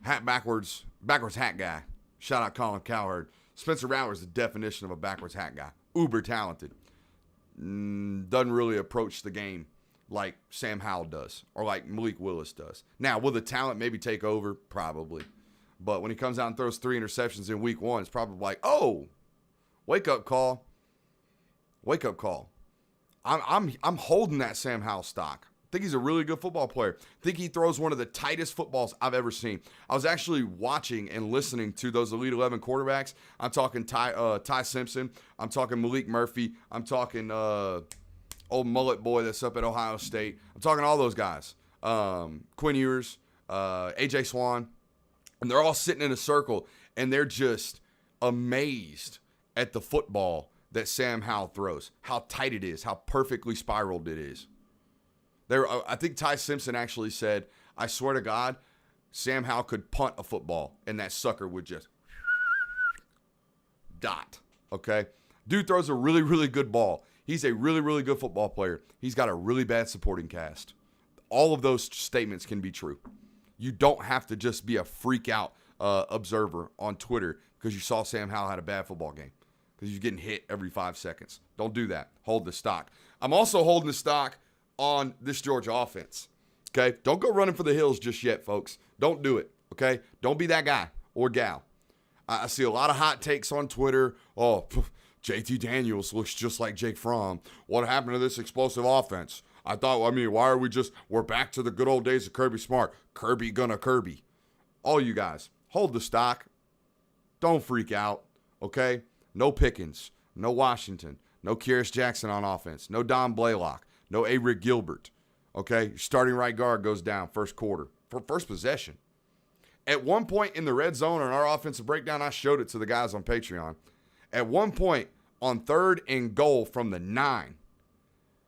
hat backwards hat guy. Shout out Colin Cowherd. Spencer Rattler is the definition of a backwards hat guy. Uber talented. Doesn't really approach the game like Sam Howell does or like Malik Willis does. Now, will the talent maybe take over? Probably. But when he comes out and throws 3 interceptions in week 1, it's probably like, oh, wake up call. Wake up call. I'm holding that Sam Howell stock. I think he's a really good football player. I think he throws one of the tightest footballs I've ever seen. I was actually watching and listening to those Elite 11 quarterbacks. I'm talking Ty Simpson. I'm talking Malik Murphy. I'm talking old mullet boy that's up at Ohio State. I'm talking all those guys. Quinn Ewers, AJ Swan. And they're all sitting in a circle, and they're just amazed at the football that Sam Howell throws, how tight it is, how perfectly spiraled it is. I think Ty Simpson actually said, I swear to God, Sam Howell could punt a football, and that sucker would just dot, okay? Dude throws a really, really good ball. He's a really, really good football player. He's got a really bad supporting cast. All of those statements can be true. You don't have to just be a freak-out observer on Twitter because you saw Sam Howell had a bad football game. Because you're getting hit every 5 seconds. Don't do that. Hold the stock. I'm also holding the stock on this Georgia offense. Okay? Don't go running for the hills just yet, folks. Don't do it. Okay? Don't be that guy or gal. I see a lot of hot takes on Twitter. Oh, JT Daniels looks just like Jake Fromm. What happened to this explosive offense? We're back to the good old days of Kirby Smart. Kirby gonna Kirby. All you guys, hold the stock. Don't freak out. Okay? No Pickens, no Washington, no Kyrus Jackson on offense, no Don Blaylock, no A-Rick Gilbert. Okay, your starting right guard goes down first quarter for first possession. At one point in the red zone on our offensive breakdown, I showed it to the guys on Patreon. At one point on 3rd and goal from the 9,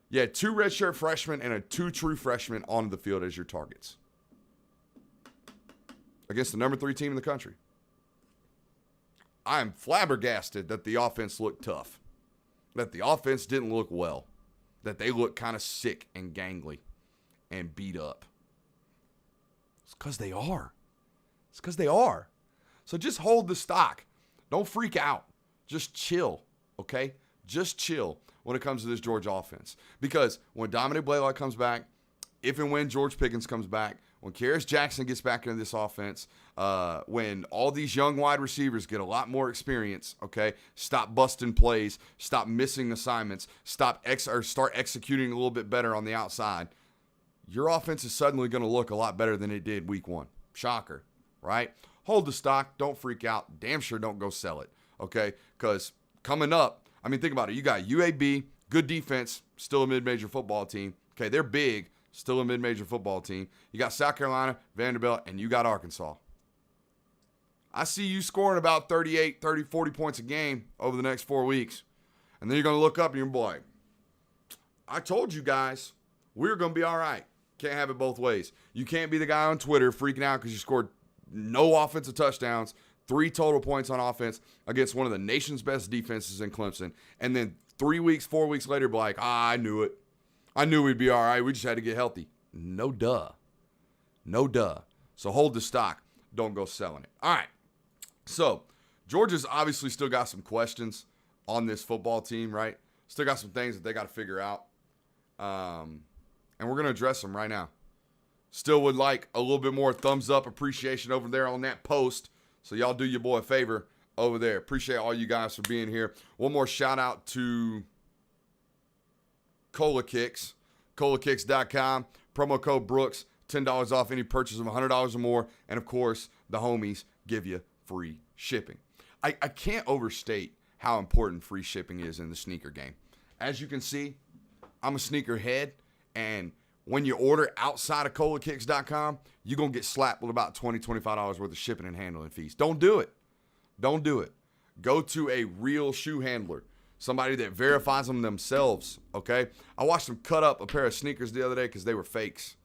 you had 2 redshirt freshmen and 2 true freshmen on the field as your targets against the number 3 team in the country. I am flabbergasted that the offense looked tough, that the offense didn't look well, that they looked kind of sick and gangly and beat up. It's because they are. It's because they are. So just hold the stock. Don't freak out. Just chill, okay? Just chill when it comes to this Georgia offense. Because when Dominic Blaylock comes back, if and when George Pickens comes back, when Kyrus Jackson gets back into this offense, when all these young wide receivers get a lot more experience, okay, stop busting plays, stop missing assignments, start executing a little bit better on the outside, your offense is suddenly going to look a lot better than it did week 1. Shocker, right? Hold the stock. Don't freak out. Damn sure don't go sell it, okay? Because coming up, I mean, think about it. You got UAB, good defense, still a mid-major football team. Okay, they're big. Still a mid-major football team. You got South Carolina, Vanderbilt, and you got Arkansas. I see you scoring about 38, 30, 40 points a game over the next 4 weeks. And then you're going to look up and you're like, I told you guys we're going to be all right. Can't have it both ways. You can't be the guy on Twitter freaking out because you scored no offensive touchdowns, 3 total points on offense against one of the nation's best defenses in Clemson, and then 4 weeks later be like, I knew it. I knew we'd be all right. We just had to get healthy. No duh. So hold the stock. Don't go selling it. All right. So Georgia's obviously still got some questions on this football team, right? Still got some things that they got to figure out. And we're going to address them right now. Still would like a little bit more thumbs up appreciation over there on that post. So y'all do your boy a favor over there. Appreciate all you guys for being here. One more shout out to Cola Kicks, colakicks.com, promo code Brooks, $10 off any purchase of $100 or more. And of course, the homies give you free shipping. I can't overstate how important free shipping is in the sneaker game. As you can see, I'm a sneakerhead, and when you order outside of colakicks.com, you're going to get slapped with about $20, $25 worth of shipping and handling fees. Don't do it. Don't do it. Go to a real shoe handler, somebody that verifies them themselves, okay? I watched them cut up a pair of sneakers the other day because they were fakes.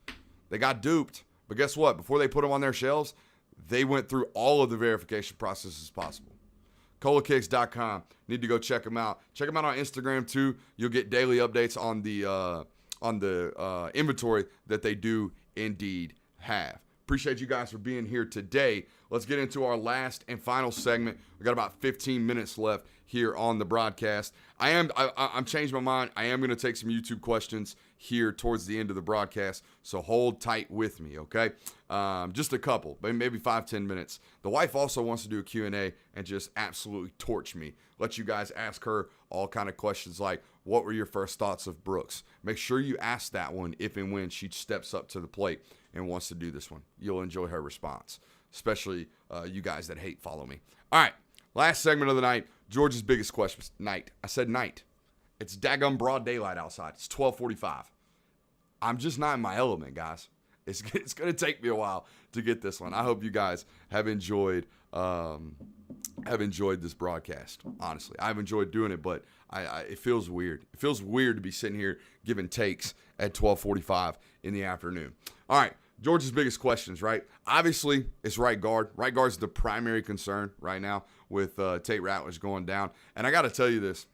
They got duped, but guess what? Before they put them on their shelves, they went through all of the verification processes possible. colakicks.com. Need to go check them out. Check them out on Instagram too. You'll get daily updates on the inventory that they do indeed have. Appreciate you guys for being here today. Let's get into our last and final segment. We got about 15 minutes left here on the broadcast. I'm changed my mind. I am going to take some YouTube questions here towards the end of the broadcast, so hold tight with me, okay? Just a couple, maybe 5-10 minutes. The wife also wants to do a Q&A and just absolutely torch me. Let you guys ask her all kind of questions like, what were your first thoughts of Brooks? Make sure you ask that one if and when she steps up to the plate and wants to do this one. You'll enjoy her response, especially you guys that hate follow me. All right, last segment of the night, Georgia's biggest question. Night. I said night. It's daggum broad daylight outside. It's 12:45. I'm just not in my element, guys. It's going to take me a while to get this one. I hope you guys have enjoyed this broadcast. Honestly, I've enjoyed doing it, but it feels weird. It feels weird to be sitting here giving takes at 12:45 in the afternoon. All right, Georgia's biggest questions, right? Obviously, it's right guard. Right guard is the primary concern right now with Tate Ratledge going down. And I got to tell you this.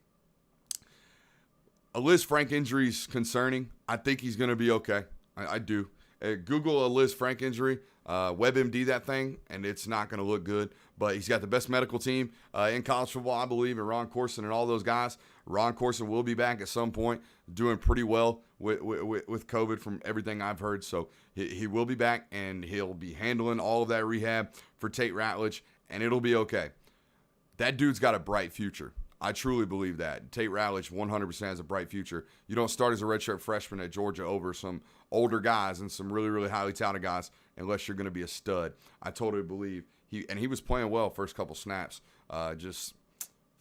A Liz Frank injury is concerning. I think he's going to be okay. I do. Google a Liz Frank injury, WebMD that thing, and it's not going to look good. But he's got the best medical team in college football, I believe, and Ron Corson and all those guys. Ron Corson will be back at some point, doing pretty well with COVID from everything I've heard. So he will be back, and he'll be handling all of that rehab for Tate Ratledge, and it'll be okay. That dude's got a bright future. I truly believe that. Tate Ratledge 100% has a bright future. You don't start as a redshirt freshman at Georgia over some older guys and some really, really highly touted guys unless you're going to be a stud. I totally believe he was playing well first couple snaps. Just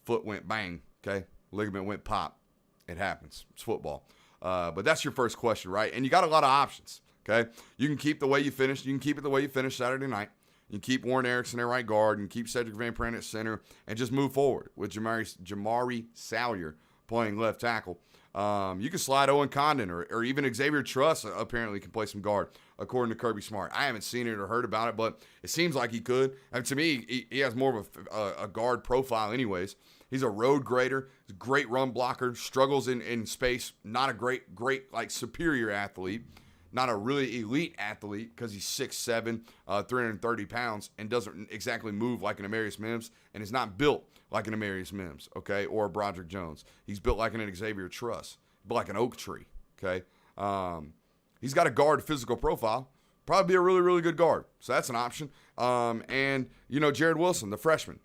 foot went bang, okay? Ligament went pop. It happens. It's football. But that's your first question, right? And you got a lot of options, okay? You can keep the way you finished. You can keep it the way you finished Saturday night. You keep Warren Erickson at right guard and keep Cedric Van Pran at center and just move forward with Jamari Salyer playing left tackle. You can slide Owen Condon or even Xavier Truss apparently can play some guard, according to Kirby Smart. I haven't seen it or heard about it, but it seems like he could. And to me, he has more of a guard profile anyways. He's a road grader, he's a great run blocker, struggles in space, not a great like superior athlete. Not a really elite athlete because he's 6'7", 330 pounds, and doesn't exactly move like an Amarius Mims, and is not built like an Amarius Mims, okay, or a Broderick Jones. He's built like an Xavier Truss, built like an oak tree, okay. He's got a guard physical profile, probably be a really, really good guard, so that's an option. And, Jared Wilson, the freshman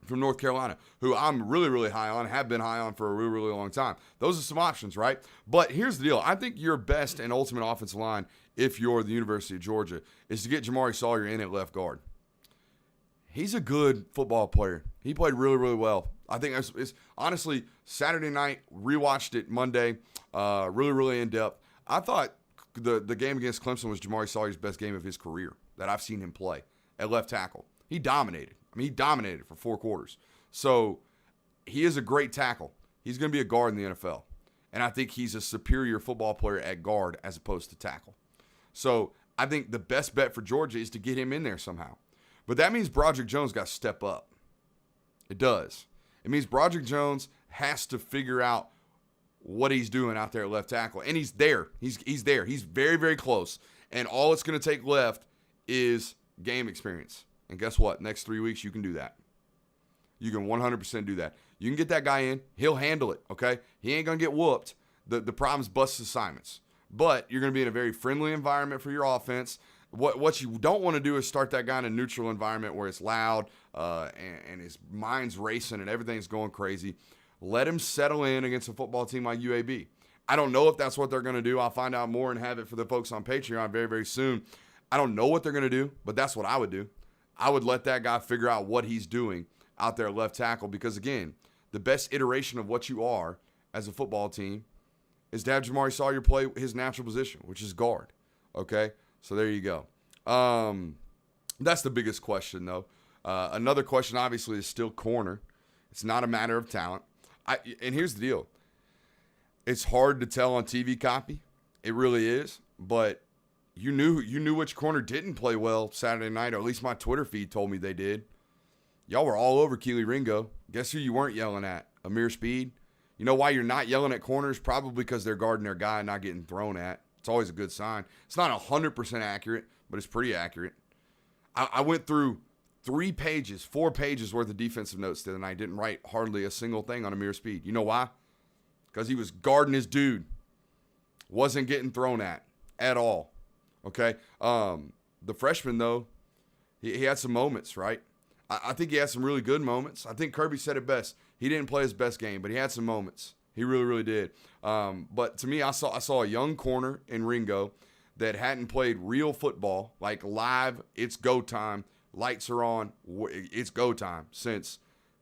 from North Carolina, who I'm really, really high on, have been high on for a really, really long time. Those are some options, right? But here's the deal. I think your best and ultimate offensive line, if you're the University of Georgia, is to get Jamari Salyer in at left guard. He's a good football player. He played really, really well. I think it's honestly, Saturday night, rewatched it Monday, really, really in-depth. I thought the game against Clemson was Jamari Salyer's best game of his career that I've seen him play at left tackle. He dominated. He dominated for 4 quarters. So he is a great tackle. He's going to be a guard in the NFL. And I think he's a superior football player at guard as opposed to tackle. So I think the best bet for Georgia is to get him in there somehow. But that means Broderick Jones got to step up. It does. It means Broderick Jones has to figure out what he's doing out there at left tackle. And he's there. He's there. He's very, very close. And all it's going to take left is game experience. And guess what? Next 3 weeks, you can do that. You can 100% do that. You can get that guy in. He'll handle it, okay? He ain't going to get whooped. The problem's bust assignments. But you're going to be in a very friendly environment for your offense. What you don't want to do is start that guy in a neutral environment where it's loud and his mind's racing and everything's going crazy. Let him settle in against a football team like UAB. I don't know if that's what they're going to do. I'll find out more and have it for the folks on Patreon very, very soon. I don't know what they're going to do, but that's what I would do. I would let that guy figure out what he's doing out there at left tackle because, again, the best iteration of what you are as a football team is to have Jamari Sawyer play his natural position, which is guard. Okay? So there you go. That's the biggest question, though. Another question, obviously, is still corner. It's not a matter of talent. And here's the deal. It's hard to tell on TV copy. It really is. But you knew which corner didn't play well Saturday night, or at least my Twitter feed told me they did. Y'all were all over Keely Ringo. Guess who you weren't yelling at? Amir Speed. You know why you're not yelling at corners? Probably because they're guarding their guy and not getting thrown at. It's always a good sign. It's not 100% accurate, but it's pretty accurate. I went through 4 pages worth of defensive notes the other night. Didn't write hardly a single thing on Amir Speed. You know why? Because he was guarding his dude. Wasn't getting thrown at all. Okay? The freshman, though, he had some moments, right? I think he had some really good moments. I think Kirby said it best. He didn't play his best game, but he had some moments. He really, really did. But to me, I saw a young corner in Ringo that hadn't played real football, like live, it's go time, lights are on, it's go time, since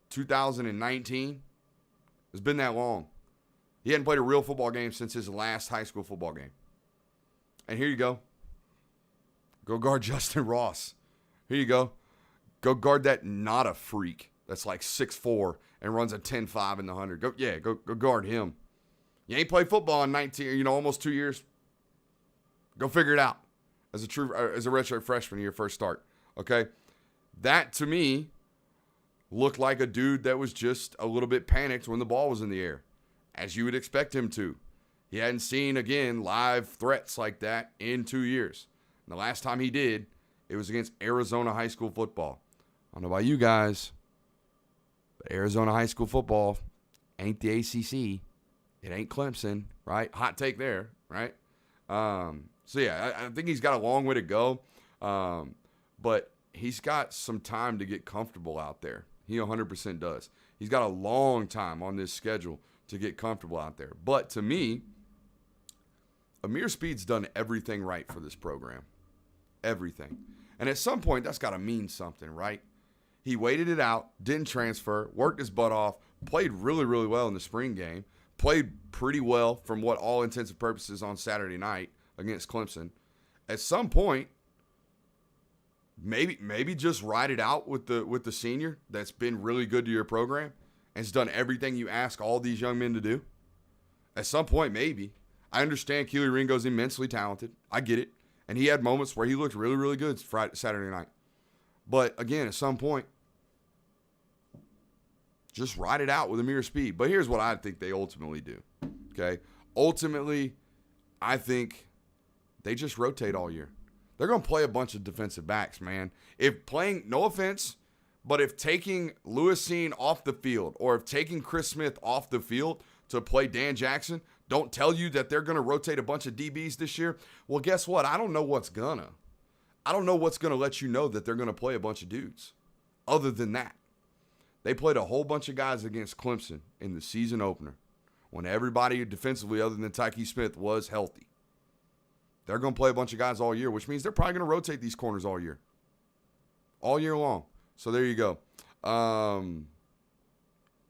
2019. It's been that long. He hadn't played a real football game since his last high school football game. And here you go. Go guard Justin Ross. Here you go. Go guard that not a freak that's like 6'4" and runs a 10.5 in the 100. Go guard him. You ain't played football in almost 2 years. Go figure it out as a redshirt freshman in your first start. Okay? That, to me, looked like a dude that was just a little bit panicked when the ball was in the air, as you would expect him to. He hadn't seen, again, live threats like that in 2 years. And the last time he did, it was against Arizona high school football. I don't know about you guys, but Arizona high school football ain't the ACC. It ain't Clemson, right? Hot take there, right? So, yeah, I think he's got a long way to go. But he's got some time to get comfortable out there. He 100% does. He's got a long time on this schedule to get comfortable out there. But to me, Amir Speed's done everything right for this program. Everything. And at some point, that's got to mean something, right? He waited it out, didn't transfer, worked his butt off, played really, really well in the spring game, played pretty well from what all intents and purposes on Saturday night against Clemson. At some point, maybe just ride it out with the senior that's been really good to your program and has done everything you ask all these young men to do. At some point, maybe. I understand Keely Ringo's immensely talented. I get it. And he had moments where he looked really, really good Saturday night. But, again, at some point, just ride it out with Amir Speed. But here's what I think they ultimately do, okay? Ultimately, I think they just rotate all year. They're going to play a bunch of defensive backs, man. If playing, no offense, but if taking Lewis Cine off the field or if taking Chris Smith off the field to play Dan Jackson don't tell you that they're going to rotate a bunch of DBs this year, well, guess what? I don't know what's going to let you know that they're going to play a bunch of dudes. Other than that, they played a whole bunch of guys against Clemson in the season opener when everybody defensively other than Tyke Smith was healthy. They're going to play a bunch of guys all year, which means they're probably going to rotate these corners all year long. So there you go.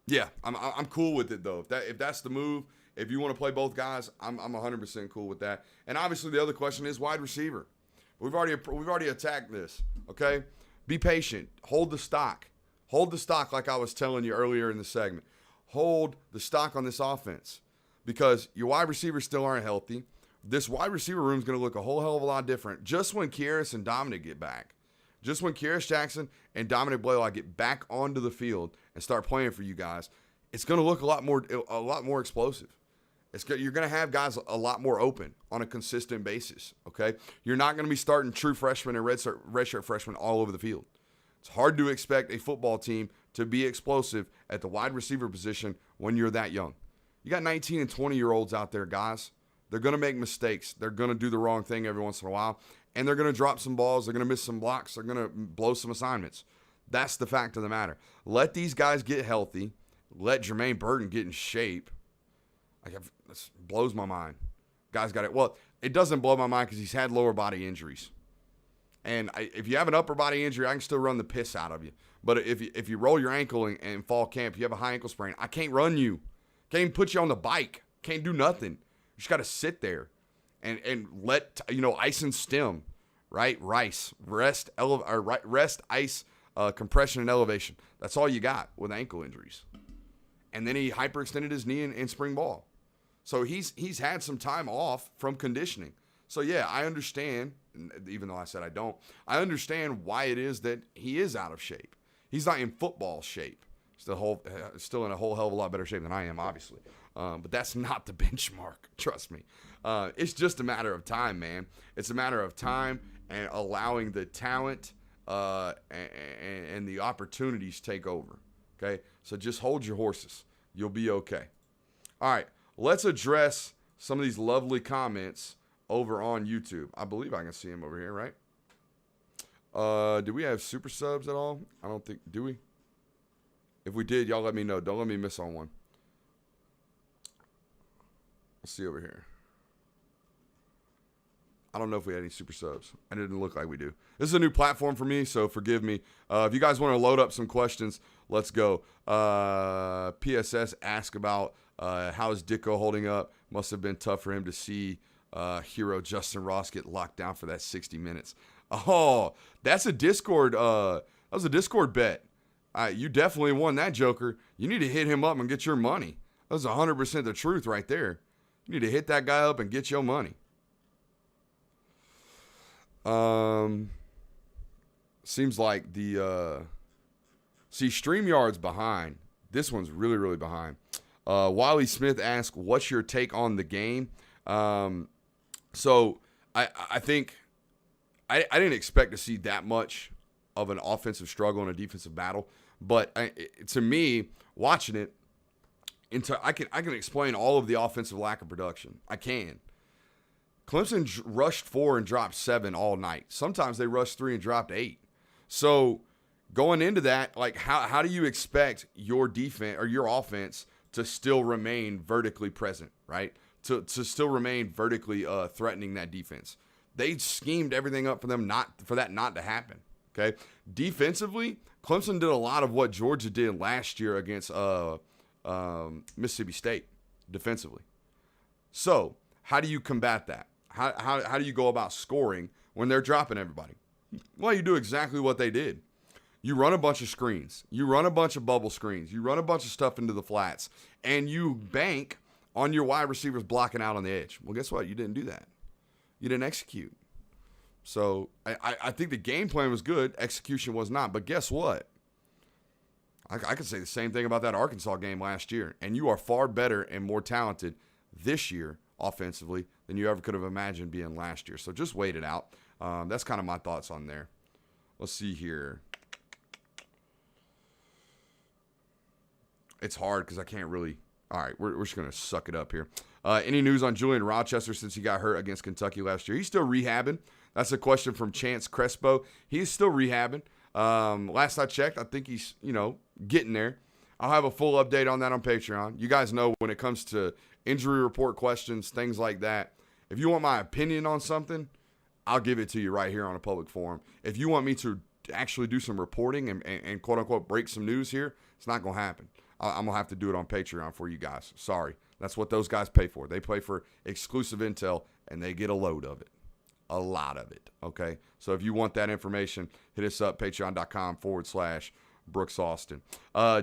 Yeah, I'm cool with it though. If that's the move, if you want to play both guys, I'm 100% cool with that. And obviously the other question is wide receiver. We've already attacked this. Okay, be patient. Hold the stock. Hold the stock like I was telling you earlier in the segment. Hold the stock on this offense. because your wide receivers still aren't healthy. This wide receiver room is going to look a whole hell of a lot different just when Kearis and Dominic get back. Just when Kearis Jackson and Dominic Blaylock get back onto the field and start playing for you guys, it's going to look a lot more explosive. You're going to have guys a lot more open on a consistent basis, okay? You're not going to be starting true freshmen and redshirt freshmen all over the field. It's hard to expect a football team to be explosive at the wide receiver position when you're that young. You got 19 and 20-year-olds out there, guys. They're going to make mistakes. They're going to do the wrong thing every once in a while, and they're going to drop some balls. They're going to miss some blocks. They're going to blow some assignments. That's the fact of the matter. Let these guys get healthy. Let Jermaine Burton get in shape. This blows my mind. Guys got it. Well, it doesn't blow my mind because he's had lower body injuries. And if you have an upper body injury, I can still run the piss out of you. But if you roll your ankle in fall camp, you have a high ankle sprain, I can't run you. Can't even put you on the bike. Can't do nothing. You just got to sit there and let, ice and stem, right? Rest, ice, compression, and elevation. That's all you got with ankle injuries. And then he hyperextended his knee in spring ball. So he's had some time off from conditioning. So, yeah, I understand, even though I said I don't, I understand why it is that he is out of shape. He's not in football shape. Still in a whole hell of a lot better shape than I am, obviously. But that's not the benchmark, trust me. It's just a matter of time, man. It's a matter of time and allowing the talent and the opportunities take over, okay? So just hold your horses. You'll be okay. All right, let's address some of these lovely comments over on YouTube. I believe I can see them over here, right? Do we have super subs at all? I don't think, do we? If we did, y'all let me know. Don't let me miss on one. Let's see over here. I don't know if we had any super subs. It didn't look like we do. This is a new platform for me, so forgive me. If you guys want to load up some questions, let's go. PSS asked about how is Dicko holding up. Must have been tough for him to see hero Justin Ross get locked down for that 60 minutes. Oh, that's a Discord. That was a Discord bet. You definitely won that, Joker. You need to hit him up and get your money. That's 100% the truth right there. You need to hit that guy up and get your money. Seems like StreamYard's behind. This one's really, really behind. Wiley Smith asked, what's your take on the game? So I think I didn't expect to see that much of an offensive struggle and a defensive battle. But to me, watching it, I can explain all of the offensive lack of production. I can. Clemson rushed 4 and dropped 7 all night. Sometimes they rushed 3 and dropped 8. So going into that, like how do you expect your defense or your offense to still remain vertically present, right? To still remain vertically threatening that defense. They schemed everything up for them not to happen. Okay. Defensively, Clemson did a lot of what Georgia did last year against Mississippi State defensively. So how do you combat that? How do you go about scoring when they're dropping everybody? Well, you do exactly what they did. You run a bunch of screens. You run a bunch of bubble screens. You run a bunch of stuff into the flats. And you bank on your wide receivers blocking out on the edge. Well, guess what? You didn't do that. You didn't execute. So I think the game plan was good. Execution was not. But guess what? I could say the same thing about that Arkansas game last year. And you are far better and more talented this year offensively than you ever could have imagined being last year. So just wait it out. That's kind of my thoughts on there. Let's see here. It's hard because I can't really. All right, we're just going to suck it up here. Any news on Julian Rochester since he got hurt against Kentucky last year? He's still rehabbing. That's a question from Chance Crespo. He's still rehabbing. Last I checked, I think he's, getting there. I'll have a full update on that on Patreon. You guys know when it comes to injury report questions, things like that, if you want my opinion on something, I'll give it to you right here on a public forum. If you want me to actually do some reporting and quote-unquote break some news here, it's not going to happen. I'm going to have to do it on Patreon for you guys. Sorry. That's what those guys pay for. They pay for exclusive intel, and they get a load of it. A lot of it, okay? So if you want that information, hit us up, patreon.com/Brooks Austin.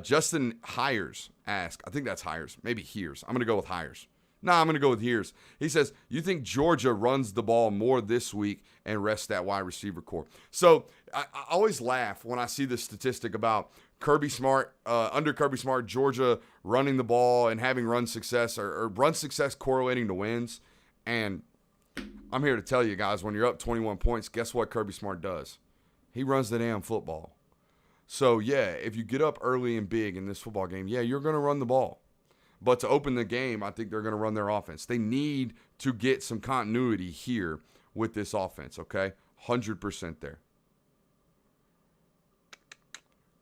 Justin Hires asked, I think that's Hires, maybe Hears. I'm going to go with Hires. Nah, I'm going to go with years. He says, you think Georgia runs the ball more this week and rests that wide receiver core? So I always laugh when I see this statistic about Kirby Smart, under Kirby Smart, Georgia running the ball and having run success or run success correlating to wins. And I'm here to tell you guys, when you're up 21 points, guess what Kirby Smart does? He runs the damn football. So, yeah, if you get up early and big in this football game, yeah, you're going to run the ball. But to open the game, I think they're going to run their offense. They need to get some continuity here with this offense, okay? 100% there.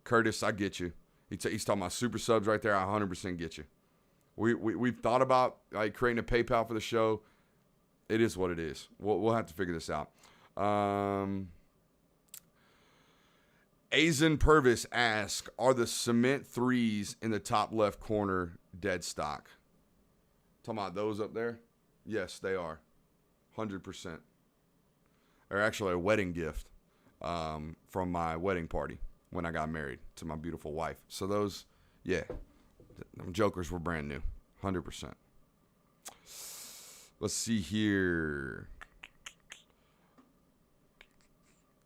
Curtis, I get you. He's talking about super subs right there. I 100% get you. We've thought about like creating a PayPal for the show. It is what it is. We'll have to figure this out. Azen Purvis asks, are the cement threes in the top left corner dead stock? Talking about those up there? Yes, they are. 100%. They're actually a wedding gift from my wedding party when I got married to my beautiful wife. So those, yeah, them jokers were brand new. 100%. Let's see here.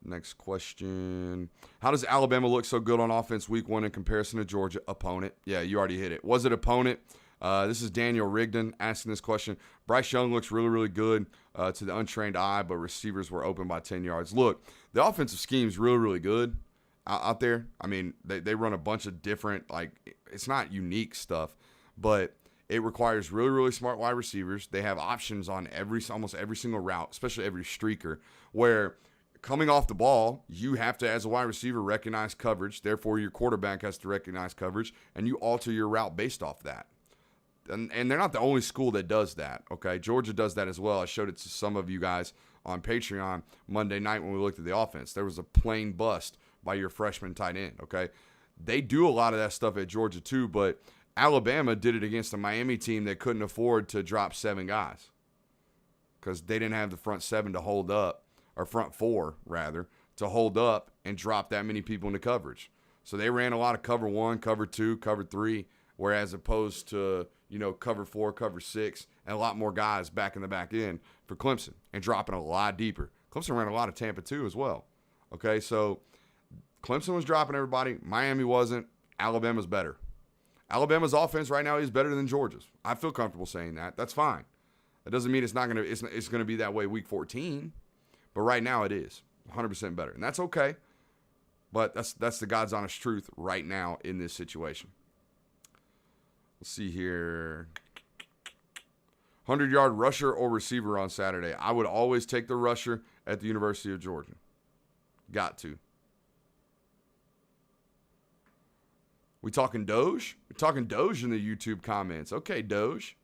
Next question. How does Alabama look so good on offense week 1 in comparison to Georgia? Opponent. Yeah, you already hit it. Was it opponent? This is Daniel Rigdon asking this question. Bryce Young looks really, really good to the untrained eye, but receivers were open by 10 yards. Look, the offensive scheme is really, really good out there. I mean, they run a bunch of different, like, it's not unique stuff, but it requires really, really smart wide receivers. They have options on almost every single route, especially every streaker, where coming off the ball, you have to, as a wide receiver, recognize coverage. Therefore, your quarterback has to recognize coverage, and you alter your route based off that. And they're not the only school that does that, okay? Georgia does that as well. I showed it to some of you guys on Patreon Monday night when we looked at the offense. There was a plain bust by your freshman tight end, okay? They do a lot of that stuff at Georgia too, but Alabama did it against a Miami team that couldn't afford to drop 7 guys because they didn't have the front 7 to hold up, or front 4, rather, to hold up and drop that many people into coverage. So they ran a lot of cover 1, cover 2, cover 3, whereas opposed to, cover 4, cover 6, and a lot more guys back in the back end for Clemson and dropping a lot deeper. Clemson ran a lot of Tampa too as well. Okay, so Clemson was dropping everybody. Miami wasn't. Alabama's better. Alabama's offense right now is better than Georgia's. I feel comfortable saying that. That's fine. That doesn't mean it's going to be that way week 14. But right now it is 100% better. And that's okay. But that's the God's honest truth right now in this situation. Let's see here. 100-yard rusher or receiver on Saturday. I would always take the rusher at the University of Georgia. Got to. We talking Doge? We're talking Doge in the YouTube comments. Okay, Doge.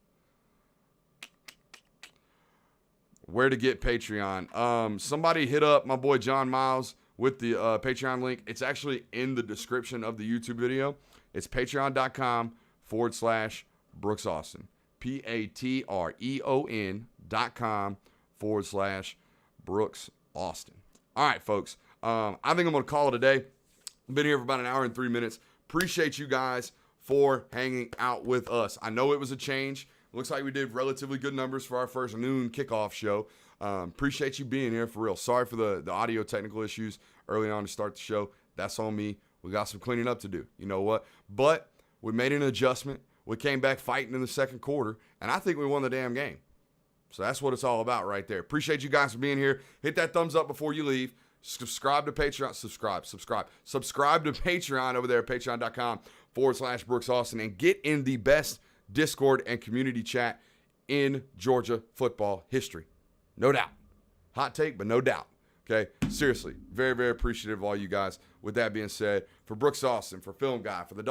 Where to get Patreon? Somebody hit up my boy John Miles with the Patreon link. It's actually in the description of the YouTube video. It's patreon.com/Brooks Austin. patreon.com/Brooks Austin. All right, folks. I think I'm going to call it a day. I've been here for about an hour and 3 minutes. Appreciate you guys for hanging out with us. I know it was a change. Looks like we did relatively good numbers for our first noon kickoff show. Appreciate you being here for real. Sorry for the audio technical issues early on to start the show. That's on me. We got some cleaning up to do. You know what? But we made an adjustment. We came back fighting in the second quarter, and I think we won the damn game. So that's what it's all about right there. Appreciate you guys for being here. Hit that thumbs up before you leave. Subscribe to Patreon. Subscribe to Patreon over there at patreon.com/Brooks Austin and get in the best Discord and community chat in Georgia football history. No doubt. Hot take, but no doubt. Okay? Seriously. Very, very appreciative of all you guys. With that being said, for Brooks Austin, for Film Guy, for the dog.